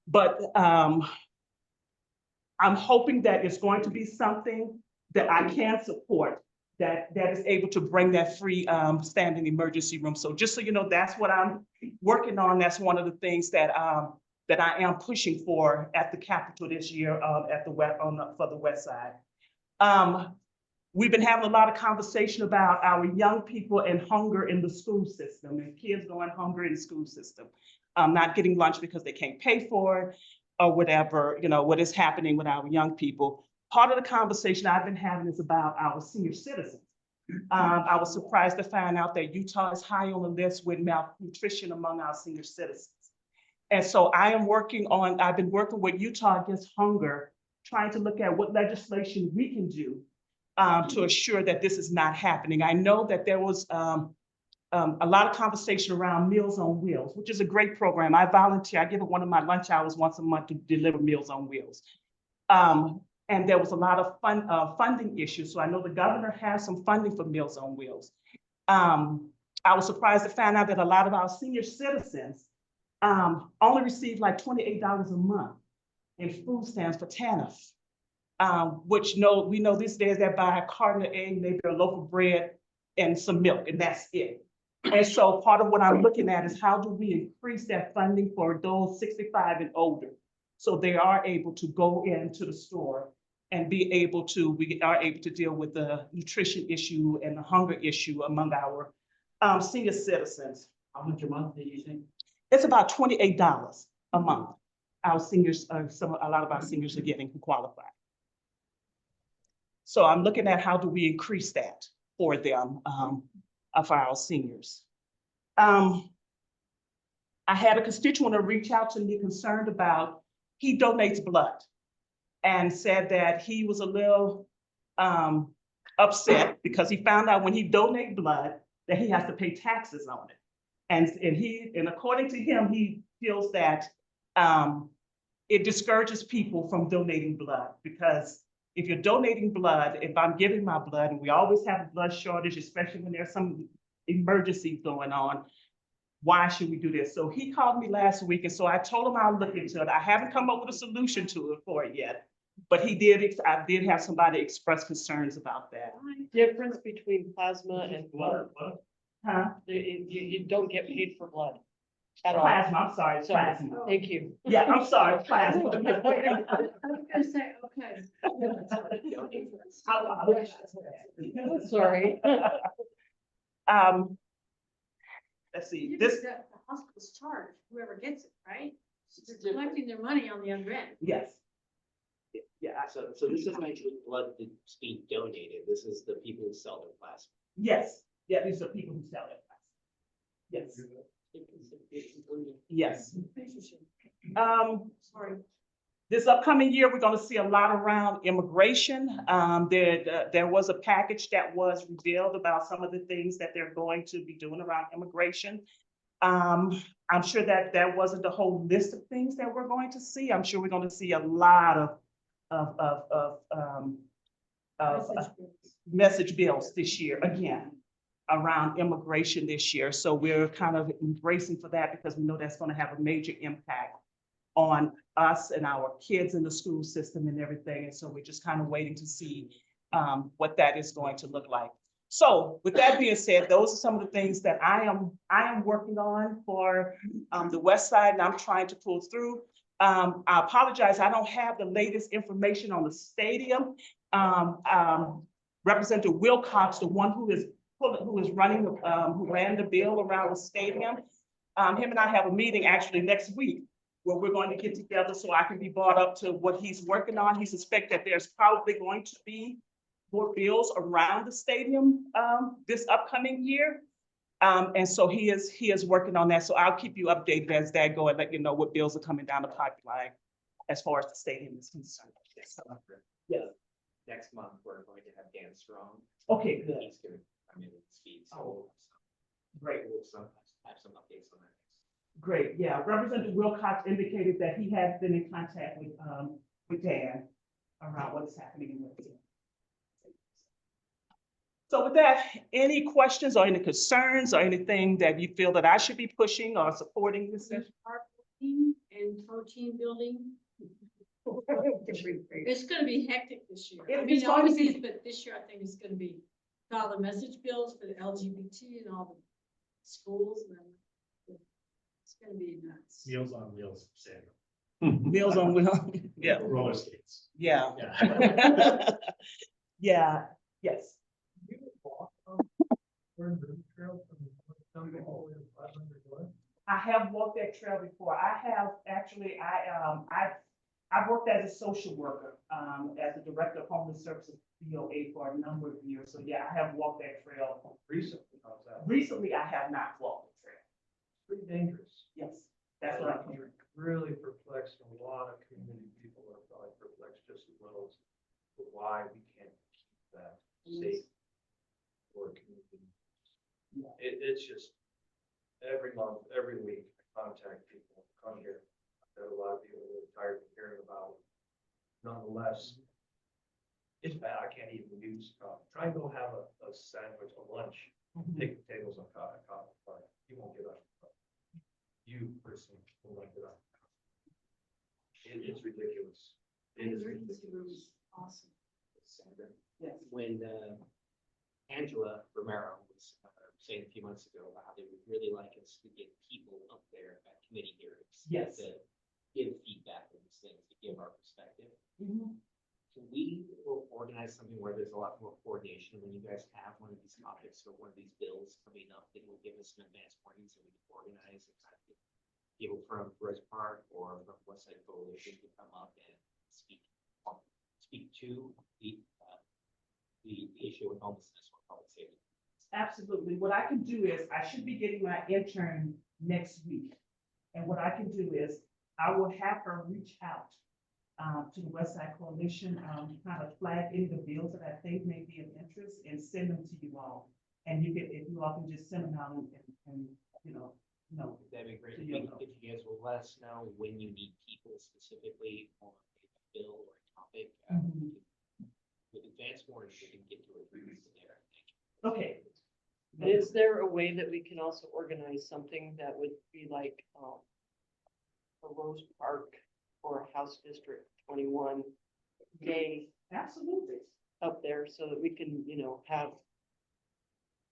but I'm hoping that it's going to be something that I can support, that is able to bring that free standing emergency room. So just so you know, that's what I'm working on. That's one of the things that that I am pushing for at the Capitol this year at the for the west side. We've been having a lot of conversation about our young people and hunger in the school system, and kids going hungry in the school system, not getting lunch because they can't pay for it, or whatever, you know, what is happening with our young people. Part of the conversation I've been having is about our senior citizens. I was surprised to find out that Utah is high on the list with malnutrition among our senior citizens. And so I've been working with Utah Against Hunger, trying to look at what legislation we can do to assure that this is not happening. I know that there was a lot of conversation around Meals on Wheels, which is a great program. I volunteer, I give it one of my lunch hours once a month to deliver Meals on Wheels. And there was a lot of funding issues. So I know the governor has some funding for Meals on Wheels. I was surprised to find out that a lot of our senior citizens only receive like $28 a month in food stamps for TANF, which we know these days they buy a carton of egg, maybe a loaf of bread and some milk, and that's it. And so part of what I'm looking at is how do we increase that funding for those 65 and older? So they are able to go into the store and we are able to deal with the nutrition issue and the hunger issue among our senior citizens. How much a month did you say? It's about $28 a month. Our seniors, a lot of our seniors are getting who qualify. So I'm looking at how do we increase that for them, for our seniors. I had a constituent reach out to me concerned about, he donates blood and said that he was a little upset because he found out when he donates blood that he has to pay taxes on it. And according to him, he feels that it discourages people from donating blood, because if you're donating blood, if I'm giving my blood, and we always have a blood shortage, especially when there's some emergencies going on, why should we do this? So he called me last week, and so I told him I'll look into it. I haven't come up with a solution for it yet, but I did have somebody express concerns about that. Difference between plasma and blood. Huh? You don't get paid for blood at all. Plasma, I'm sorry, So, plasma. thank you. Yeah, I'm sorry, plasma. I was gonna say, okay. Sorry. Let's see, The hospital's charge, whoever gets it, right? They're collecting their money on the other end. yes. Yeah, so this isn't actually blood that's being donated. This is the people who sell their plasma. Yes, yeah, these are people who sell it. Yes, yes. Sorry. This upcoming year, we're gonna see a lot around immigration. There was a package that was revealed about some of the things that they're going to be doing around immigration. I'm sure that that wasn't the whole list of things that we're going to see. I'm sure we're gonna see a lot of message bills this year, again, around immigration this year. So we're kind of embracing for that because we know that's gonna have a major impact on us and our kids in the school system and everything. And so we're just kind of waiting to see what that is going to look like. So with that being said, those are some of the things that I am working on for the West Side, and I'm trying to pull through. I apologize, I don't have the latest information on the stadium. Representative Wilcox, the one who is running, who ran the bill around the stadium, him and I have a meeting actually next week where we're going to get together so I can be brought up to what he's working on. He suspects that there's probably going to be more bills around the stadium this upcoming year. And so he is working on that. So I'll keep you updated as that go and let you know what bills are coming down the pipeline as far as the stadium is concerned. Yeah. Next month, we're going to have Dan Strong. Okay, good. He's going to come in and speak. So Great. we'll have some updates on that. Great, yeah. Representative Wilcox indicated that he has been in contact with Dan around what's happening in the. So with that, any questions or any concerns or anything that you feel that I should be pushing or supporting this? Park building and protein building. It's gonna be hectic this year. I mean, It's going to obviously, be- but this year I think it's gonna be all the message bills for the LGBT and all the schools and it's gonna be nuts. Meals on Wheels, Sandra. Meals on Wheels, yeah. Roller skates. Yeah. Yeah. Yeah, yes. I have walked that trail before. I have actually, I've worked as a social worker, as a director of homeless services, DOA for a number of years. So yeah, I have walked that trail. Recently, how's that? Recently, I have not walked the trail. Pretty dangerous. Yes, that's what I'm hearing. Really perplexed, and a lot of community people are probably perplexed just as well as to why we can't keep that safe for a community. It's just every month, every week, I contact people, come here. I've got a lot of people that are tired of hearing about it. Nonetheless, it's bad. I can't even use, try and go have a sandwich, a lunch, take the tables on coffee, but you won't get up. You personally will not get up. It's ridiculous. It is Emergency room ridiculous. is awesome. Yes. When Angela Romero was saying a few months ago about how they would really like us to get people up there at committee hearings. Yes. To give feedback on these things, to give our perspective. Mhm. Can we organize something where there's a lot more coordination when you guys have one of these topics or one of these bills coming up that will give us some advance warning so we can organize and kind of get people from Rose Park or from West Side Coalition to come up and speak to the issue with homelessness or public safety. Absolutely. What I can do is, I should be getting my intern next week. And what I can do is, I will have her reach out to the West Side Coalition, kind of flag any of the bills that I think may be of interest and send them to you all. And you can, if you all can just send them out and That'd be great. So If you'll you- know. if you guys will let us know when you need people specifically on a bill or a topic. Mhm. With advance warning, we can get to it there. Thank you. Okay. Is there a way that we can also organize something that would be like, a Rose Park or House District 21 day Absolutely. up there so that we can, have,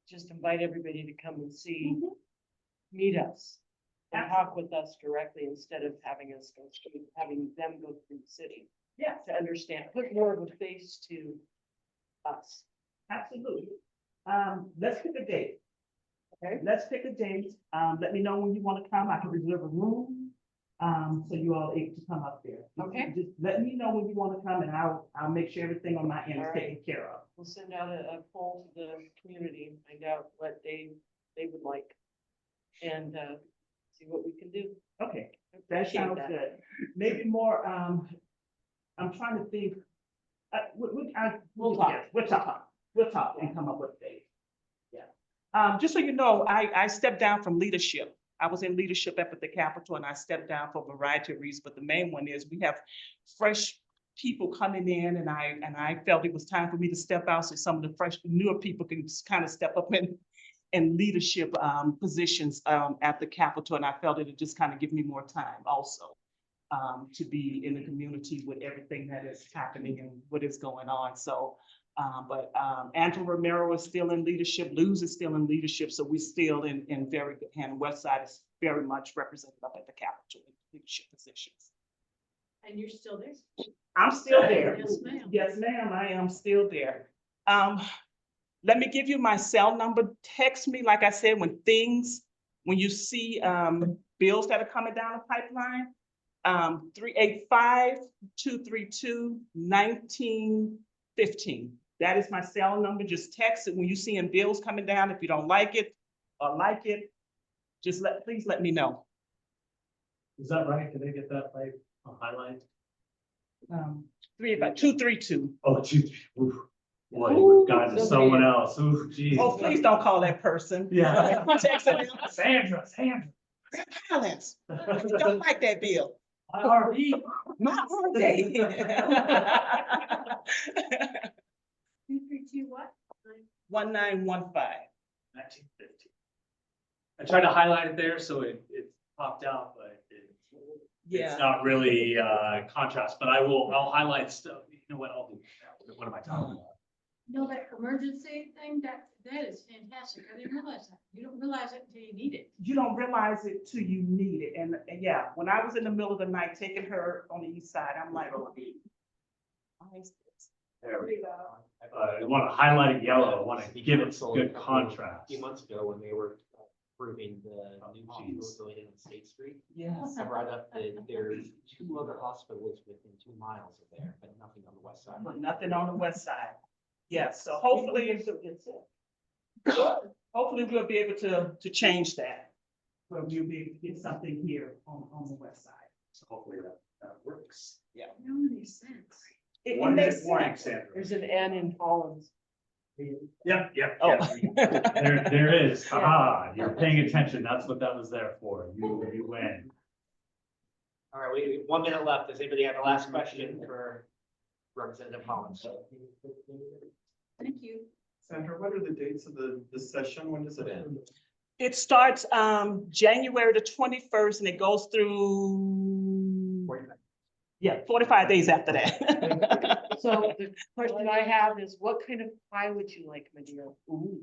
just invite everybody to come and see, meet us and talk with us directly instead of having us go through, having them go through the city Yes, to understand, put more of a face to us. absolutely. Let's pick a date. Okay. Let's pick a date. Let me know when you want to come. I can reserve a room. So you all able to come up there. Okay. Just let me know when you want to come and I'll make sure everything on my end is All right. taken care of. We'll send out a poll to the community and find out what they would like. And, see what we can do. Okay, that Appreciate sounds that. good. Maybe more, I'm trying to think. We'll talk. We'll talk and come up with a date. Yeah. Just so you know, I stepped down from leadership. I was in leadership up at the Capitol and I stepped down for a variety of reasons, but the main one is we have fresh people coming in and I felt it was time for me to step out so some of the fresh, newer people can kind of step up in leadership positions at the Capitol. And I felt it would just kind of give me more time also to be in the community with everything that is happening and what is going on. So, but Angela Romero is still in leadership, Luz is still in leadership, so we're still in very good hand. West Side is very much represented up at the Capitol in leadership positions. And you're still there? I'm still there. Yes, ma'am. Yes, ma'am, I am still there. Let me give you my cell number. Text me, like I said, when you see bills that are coming down the pipeline. 385-232-1915. That is my cell number. Just text it when you see bills coming down. If you don't like it or like it, just please let me know. Is that right? Can they get that by a highlight? 232. Oh, two, oof. Boy, Ooh, we've gotten to someone else. Ooh, geez. Oh, please don't call that person. Yeah. Text it. Sandra. Silence. Don't like that bill. My RV. My RV. 232 what? 1915. 1950. I tried to highlight it there, so it popped out, but it's not really contrast, but I'll highlight stuff. You know what, I'll do that. What am I talking about? No, that emergency thing, that is fantastic. I didn't realize that. You don't realize it until you need it. You don't realize it till you need it. And yeah, when I was in the middle of the night taking her on the east side, I'm like, oh. There we go. I want to highlight it yellow. I want to give it some good A contrast. few months ago, when they were approving the new hospital going in on State Street. Yes. I brought up that there's 2 other hospitals within 2 miles of there, but nothing on the west side. But nothing on the west side. Yes, so hopefully, we'll be able to change that. Where we'll be able to get something here on the west side. So hopefully that works. Yeah. It only makes sense. It One makes more sense. example. There's an N in Collins. Yep, yep. Oh. yep. There is, haha, you're paying attention, that's what that was there for, you win. All right, we 1 minute left. Does anybody have a last question for Representative Hollins? Thank you. Sandra, what are the dates of the session? When does it end? It starts January the 21st and it goes through, yeah, 45 days after that. So the question I have is, what kind of pie would you like, Madeira? Ooh.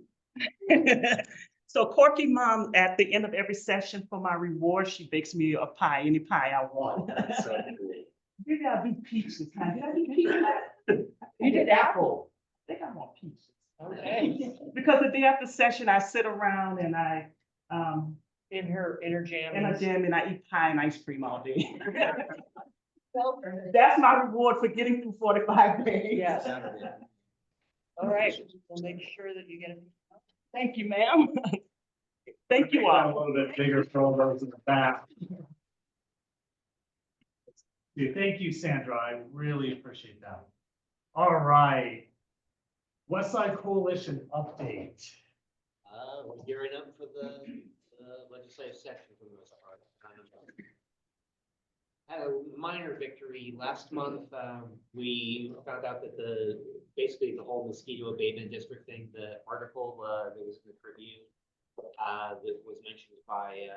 So Corky Mom, at the end of every session for my reward, she bakes me a pie, any pie I want. Maybe I'll do peaches. Did I do peaches? You did apple. I think I want peaches. Okay. Because the day after session, I sit around and I, In her jam. in a jam and I eat pie and ice cream all day. That's my reward for getting through 45 days. Yes. All right, we'll make sure that you get it. Thank you, ma'am. Thank you A all. little bit bigger for those in the back. Yeah, thank you, Sandra, I really appreciate that. All right. West Side Coalition update. We're gearing up for the legislative session for the most part. Had a minor victory last month. We found out that basically the whole mosquito abatement district thing, the article that was in the Tribune that was mentioned by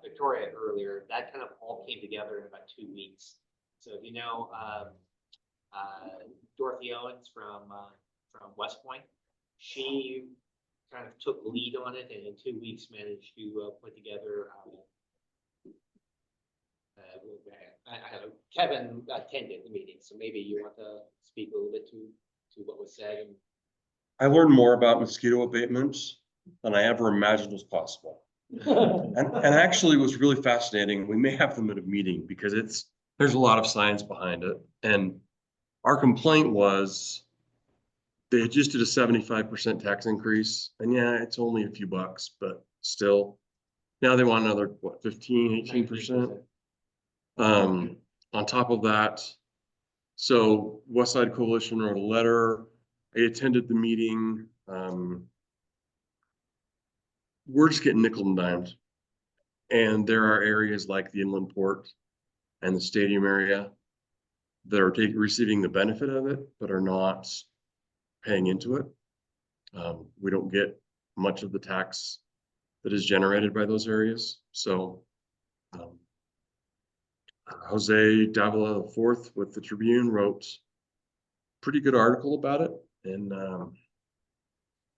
Victoria earlier, that kind of all came together in about 2 weeks. So if you know Dorothy Owens from West Point, she kind of took lead on it and in 2 weeks managed to put together Kevin attended the meeting, so maybe you want to speak a little bit to what was said. I learned more about mosquito abatement than I ever imagined was possible. And actually it was really fascinating. We may have them at a meeting because there's a lot of science behind it. And our complaint was they just did a 75% tax increase. And yeah, it's only a few bucks, but still. Now they want another, what, 15, 18%? On top of that, so West Side Coalition wrote a letter. I attended the meeting. We're just getting nickel and dimed. And there are areas like the inland port and the stadium area that are receiving the benefit of it, but are not paying into it. We don't get much of the tax that is generated by those areas. So Jose Davila IV with the Tribune wrote a pretty good article about it, and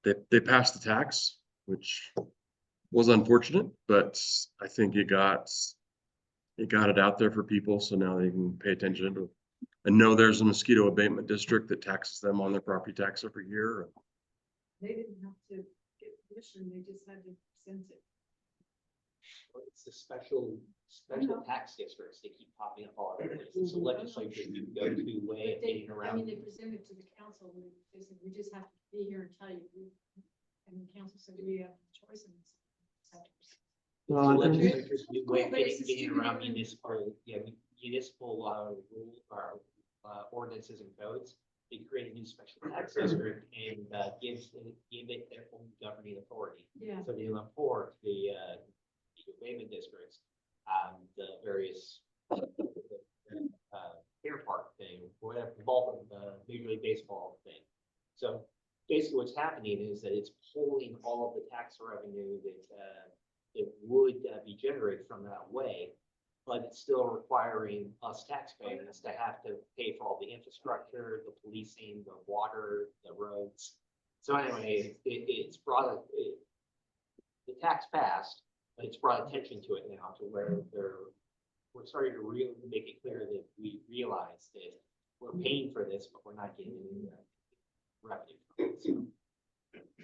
they passed the tax, which was unfortunate, but I think it got it out there for people, so now they can pay attention to it and know there's a mosquito abatement district that taxes them on their property tax every year. They didn't have to get permission, they just had to sense it. It's the special tax districts that keep popping up all over the place. It's a legislature you go to way of getting I around. mean, they presented to the council, and they said, we just have to be here and tell you. And the council said, we have a choice in this. The legislature's new way of getting around municipal rule or ordinances and codes. They create a new special tax district and give it their own governing authority. Yeah. So they import the abatement districts, the various fair park thing, whatever, Major League Baseball thing. So basically what's happening is that it's pulling all of the tax revenue that would be generated from that way, but it's still requiring us taxpayers to have to pay for all the infrastructure, the policing, the water, the roads. So anyway, it's brought the tax passed, but it's brought attention to it now to where we're starting to really make it clear that we realize that we're paying for this, but we're not getting any revenue from it.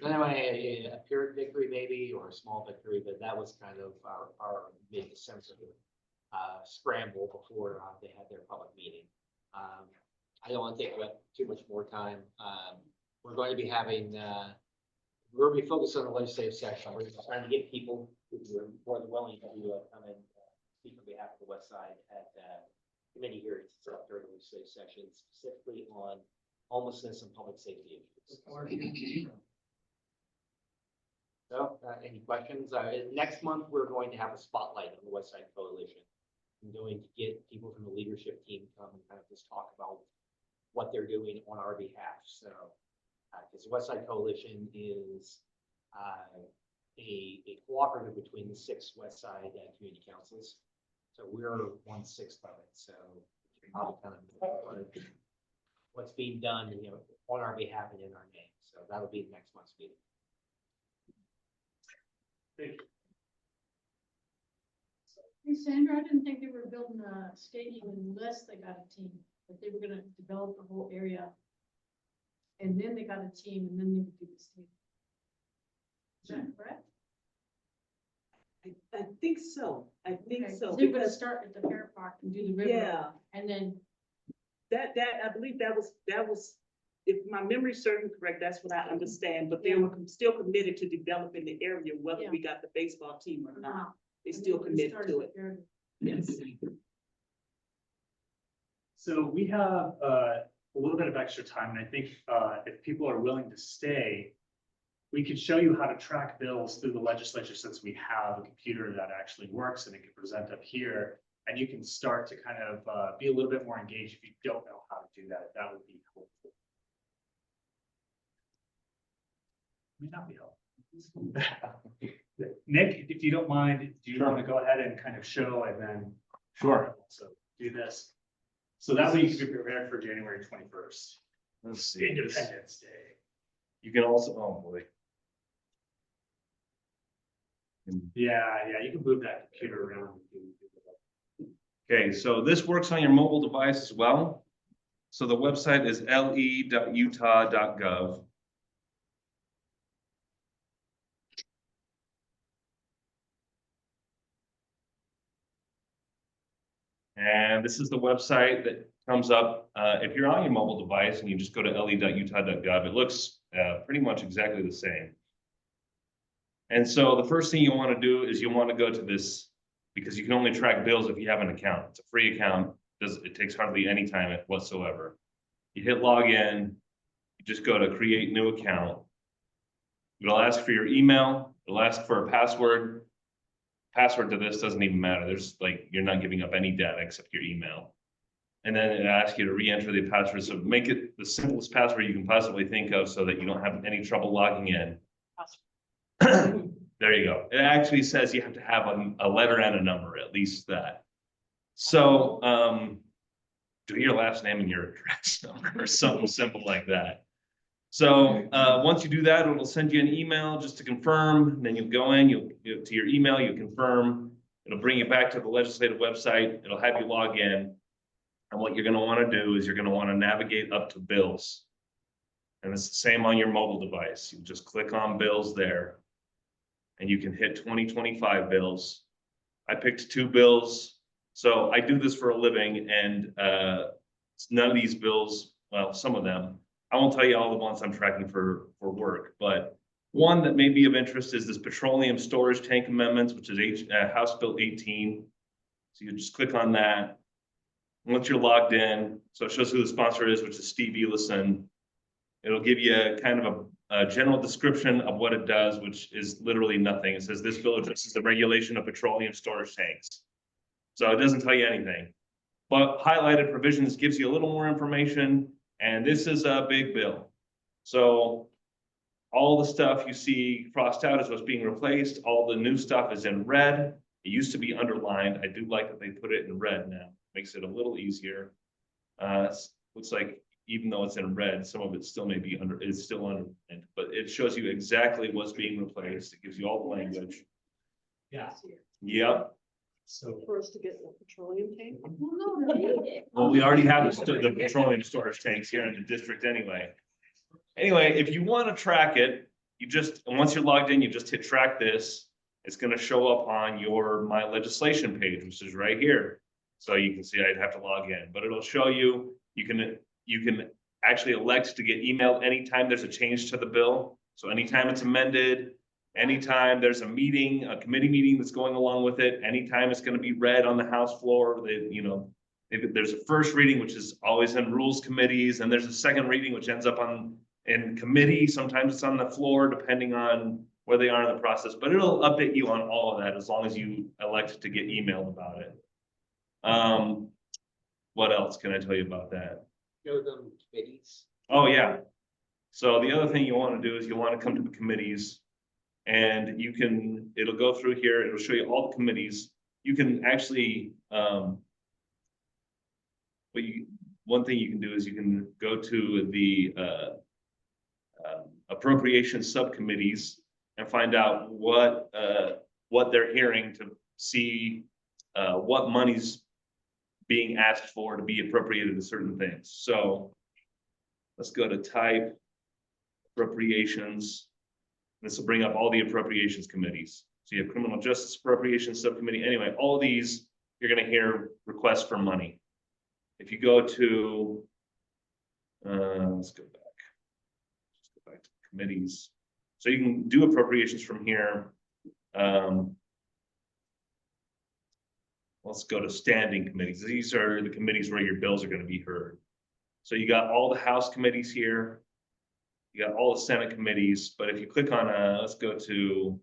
So anyway, a pyrrhic victory maybe, or a small victory, but that was kind of our big sense of scramble before they had their public meeting. I don't want to take up too much more time. We're going to be having, we're going to be focused on the legislative session. We're trying to get people who are more than willing to come and speak on behalf of the West Side at committee hearings during the legislative session, specifically on homelessness and public safety issues. So, any questions? Next month, we're going to have a spotlight on the West Side Coalition. I'm going to get people from the leadership team to come and kind of just talk about what they're doing on our behalf. So, because the West Side Coalition is a cooperative between the 6 West Side community councils. So we're 1/6 of it. So probably kind of what's being done, you know, on our behalf and in our name. So that'll be next month's meeting. Hey, Sandra, I didn't think they were building a stadium unless they got a team, but they were gonna develop the whole area. And then they got a team and then they would do the stadium. Is that correct? I think so. I think Okay, so. They would Because start at the fair park and do the river. Yeah. And then, that, I believe that was, if my memory serves me correct, that's what I understand, but they were still committed to developing the area, whether we got the baseball team or not. They still committed to it. Yes. So we have a little bit of extra time, and I think if people are willing to stay, we could show you how to track bills through the legislature, since we have a computer that actually works and it can present up here. And you can start to kind of be a little bit more engaged if you don't know how to do that. That would be helpful. May not be helpful. Nick, if you don't mind, do you want to go ahead and kind of show and then? Sure. So do this. So that way you can be prepared for January 21st. Let's see. Independence Day. You can also, oh boy. Yeah, you can move that computer around. Okay, so this works on your mobile device as well. So the website is le.utah.gov. And this is the website that comes up. If you're on your mobile device and you just go to le.utah.gov, it looks pretty much exactly the same. And so the first thing you want to do is you want to go to this, because you can only track bills if you have an account. It's a free account. It takes hardly any time whatsoever. You hit login, you just go to create new account. It'll ask for your email. It'll ask for a password. Password to this doesn't even matter. There's like, you're not giving up any data except your email. And then it asks you to re-enter the password. So make it the simplest password you can possibly think of so that you don't have any trouble logging in. There you go. It actually says you have to have a letter and a number, at least that. So do your last name and your address number or something simple like that. So once you do that, it'll send you an email just to confirm. And then you'll go in, you'll to your email, you confirm. It'll bring you back to the legislative website. It'll have you log in. And what you're going to want to do is you're going to want to navigate up to bills. And it's the same on your mobile device. You just click on bills there. And you can hit 2025 bills. I picked 2 bills. So I do this for a living, and none of these bills, well, some of them, I won't tell you all the ones I'm tracking for work, but one that may be of interest is this petroleum storage tank amendments, which is House Bill 18. So you just click on that. Once you're logged in, so it shows who the sponsor is, which is Steve Ellison. It'll give you a kind of a general description of what it does, which is literally nothing. It says this bill addresses the regulation of petroleum storage tanks. So it doesn't tell you anything, but highlighted provisions gives you a little more information. And this is a big bill. So all the stuff you see crossed out is what's being replaced. All the new stuff is in red. It used to be underlined. I do like that they put it in red now. Makes it a little easier. Looks like even though it's in red, some of it still may be it's still underlined, but it shows you exactly what's being replaced. It gives you all the language. Yeah. Yep. So For us to get the petroleum tank? well, no, they need it. well, we already have the petroleum storage tanks here in the district anyway. Anyway, if you want to track it, once you're logged in, you just hit track this. It's going to show up on your My Legislation page, which is right here. So you can see I'd have to log in, but it'll show you, you can actually elect to get emailed anytime there's a change to the bill. So anytime it's amended, anytime there's a meeting, a committee meeting that's going along with it, anytime it's going to be read on the House floor, there's a first reading, which is always in rules committees, and there's a second reading, which ends up in committee. Sometimes it's on the floor, depending on where they are in the process, but it'll update you on all of that as long as you elect to get emailed about it. What else can I tell you about that? Show them committees. Oh, yeah. So the other thing you want to do is you want to come to the committees, and it'll go through here, it'll show you all the committees. You can actually, one thing you can do is you can go to the appropriation subcommittees and find out what they're hearing to see what money's being asked for to be appropriated to certain things. So let's go to type appropriations. This will bring up all the appropriations committees. So you have criminal justice appropriations subcommittee. Anyway, all of these, you're going to hear requests for money. If you go to, let's go back. Let's go back to committees. So you can do appropriations from here. Let's go to standing committees. These are the committees where your bills are going to be heard. So you got all the House committees here. You got all the Senate committees, but if you click on, let's go to,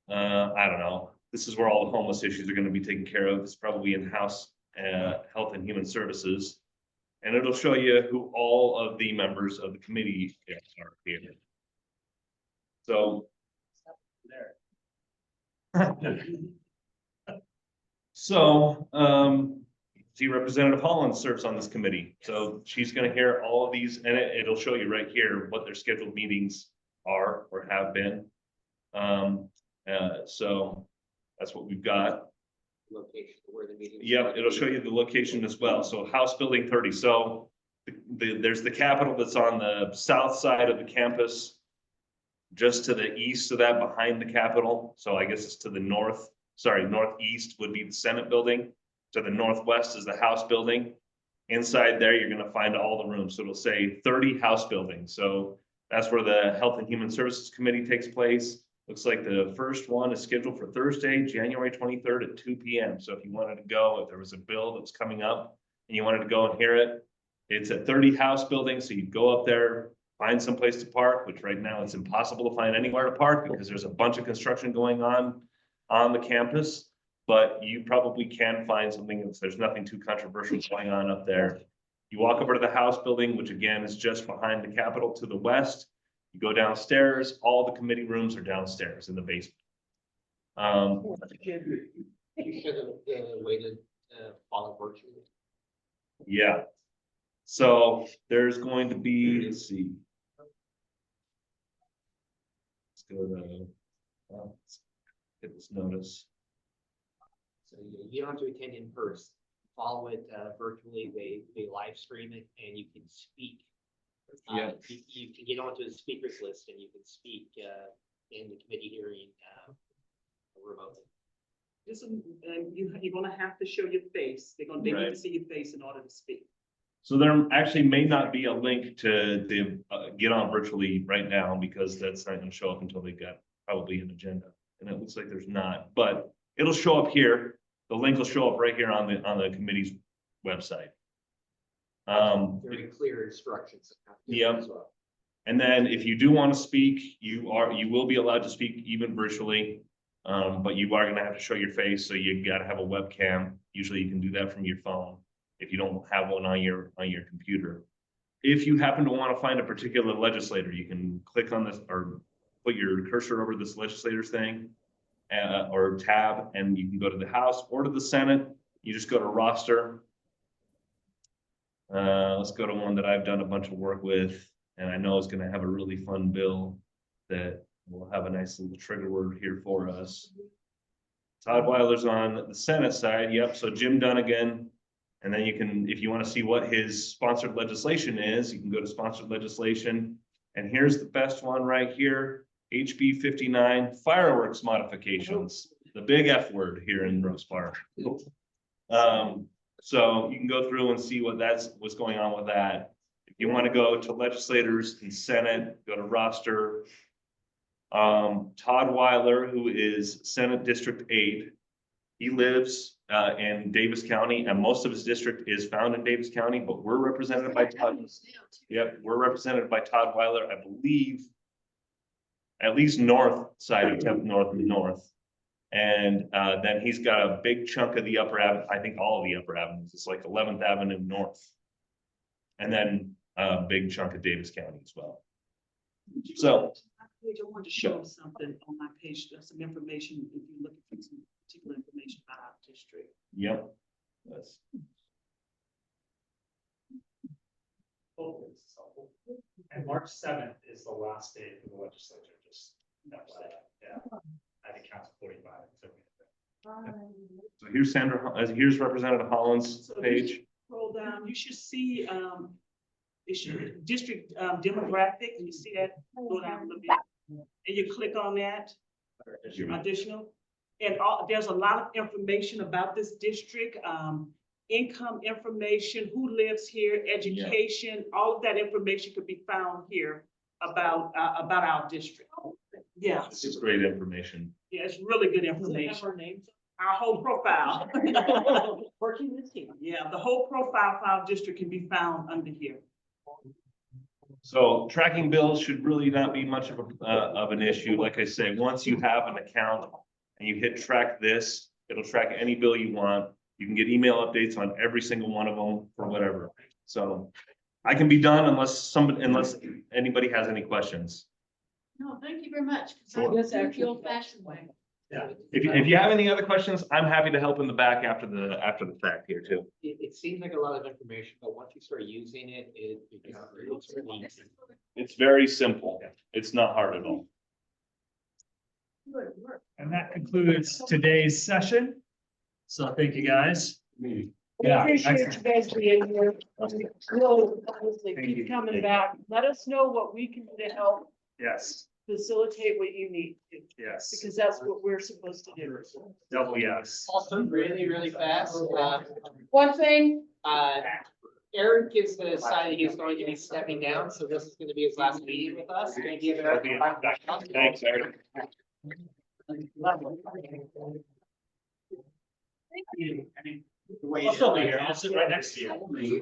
I don't know. This is where all the homeless issues are going to be taken care of. This is probably in House Health and Human Services. And it'll show you who all of the members of the committee are here. So. So, see Representative Holland serves on this committee. So she's going to hear all of these, and it'll show you right here what their scheduled meetings are or have been. So that's what we've got. Location where the meeting. Yep, it'll show you the location as well. So House Building 30. So there's the Capitol that's on the south side of the campus, just to the east of that, behind the Capitol. So I guess it's to the northeast would be the Senate building. To the northwest is the House building. Inside there, you're going to find all the rooms. So it'll say 30 House buildings. So that's where the Health and Human Services Committee takes place. Looks like the first one is scheduled for Thursday, January 23rd at 2 p.m. So if you wanted to go, if there was a bill that was coming up and you wanted to go and hear it, it's at 30 House buildings. So you go up there, find some place to park, which right now it's impossible to find anywhere to park because there's a bunch of construction going on the campus. But you probably can find something. There's nothing too controversial going on up there. You walk over to the House building, which again is just behind the Capitol to the west. You go downstairs, all the committee rooms are downstairs in the basement. You should have waited follow virtually. Yeah. So there's going to be, let's see. Let's go to, let's get this notice. So you don't have to attend in person. Follow it virtually. They live stream it and you can speak. Yeah. You can get onto the speakers list and you can speak in the committee hearing remotely. You're gonna have to show your face. They need Right. to see your face in order to speak. So there actually may not be a link to get on virtually right now because that's not going to show up until they've got probably an agenda. And it looks like there's not, but it'll show up here. The link will show up right here on the committee's website. Very clear instructions. Yep. As well. And then if you do want to speak, you will be allowed to speak even virtually. But you are going to have to show your face. So you got to have a webcam. Usually you can do that from your phone if you don't have one on your computer. If you happen to want to find a particular legislator, you can click on this or put your cursor over this legislator's thing or tab, and you can go to the House or to the Senate. You just go to roster. Let's go to one that I've done a bunch of work with, and I know is going to have a really fun bill that will have a nice little trigger word here for us. Todd Weiler's on the Senate side. Yep. So Jim Dunnigan. And then you can, if you want to see what his sponsored legislation is, you can go to sponsored legislation. And here's the best one right here, HB 59, fireworks modifications, the big F word here in Rose Park. So you can go through and see what's going on with that. If you want to go to legislators and Senate, go to roster. Todd Weiler, who is Senate District 8, he lives in Davis County, and most of his district is found in Davis County, but we're represented by Todd. Yep, we're represented by Todd Weiler, I believe. At least north side of Tempe North and North. And then he's got a big chunk of the upper avenue, I think all of the upper avenues, it's like 11th Avenue North. And then a big chunk of Davis County as well. So. Page, I want to show something on my page, some information, if you're looking for some particular information about our district. Yep. That's. And March 7th is the last day for the legislature, just, yeah, I think counts 45. So here's Sandra, here's Representative Holland's So if you page. Scroll down, you should see, it should, district demographic, and you see that, go down a little bit. And you click on that, additional, and there's a lot of information about this district, income information, who lives here, education, all of that information could be found here about our district. Yeah, This is great information. yeah, it's really good information. Our names. Our whole profile. Working the team. Yeah, the whole profile for our district can be found under here. So tracking bills should really not be much of an issue. Like I say, once you have an account and you hit track this, it'll track any bill you want. You can get email updates on every single one of them for whatever. So I can be done unless anybody has any questions. No, thank you very much. 'Cause Sure. I guess actually the old fashioned way. Yeah. If you have any other questions, I'm happy to help in the back after the fact here too. It seems like a lot of information, but once you start using it, it's really easy. It's very simple. It's not hard at all. Good work. And that concludes today's session. So thank you, guys. We Yeah, appreciate you excellent. guys being here. Really, honestly, Thank you. keep coming back. Let us know what we can do to help Yes, facilitate what you need, yes. because that's what we're supposed to do. Double yes. Also, really fast, One thing, Eric is decided he's going to be stepping down, so this is gonna be his last meeting with us. Can I give Eric a round of applause? Thanks, Eric. Thank you. I'll still be here. I'll sit right next to you.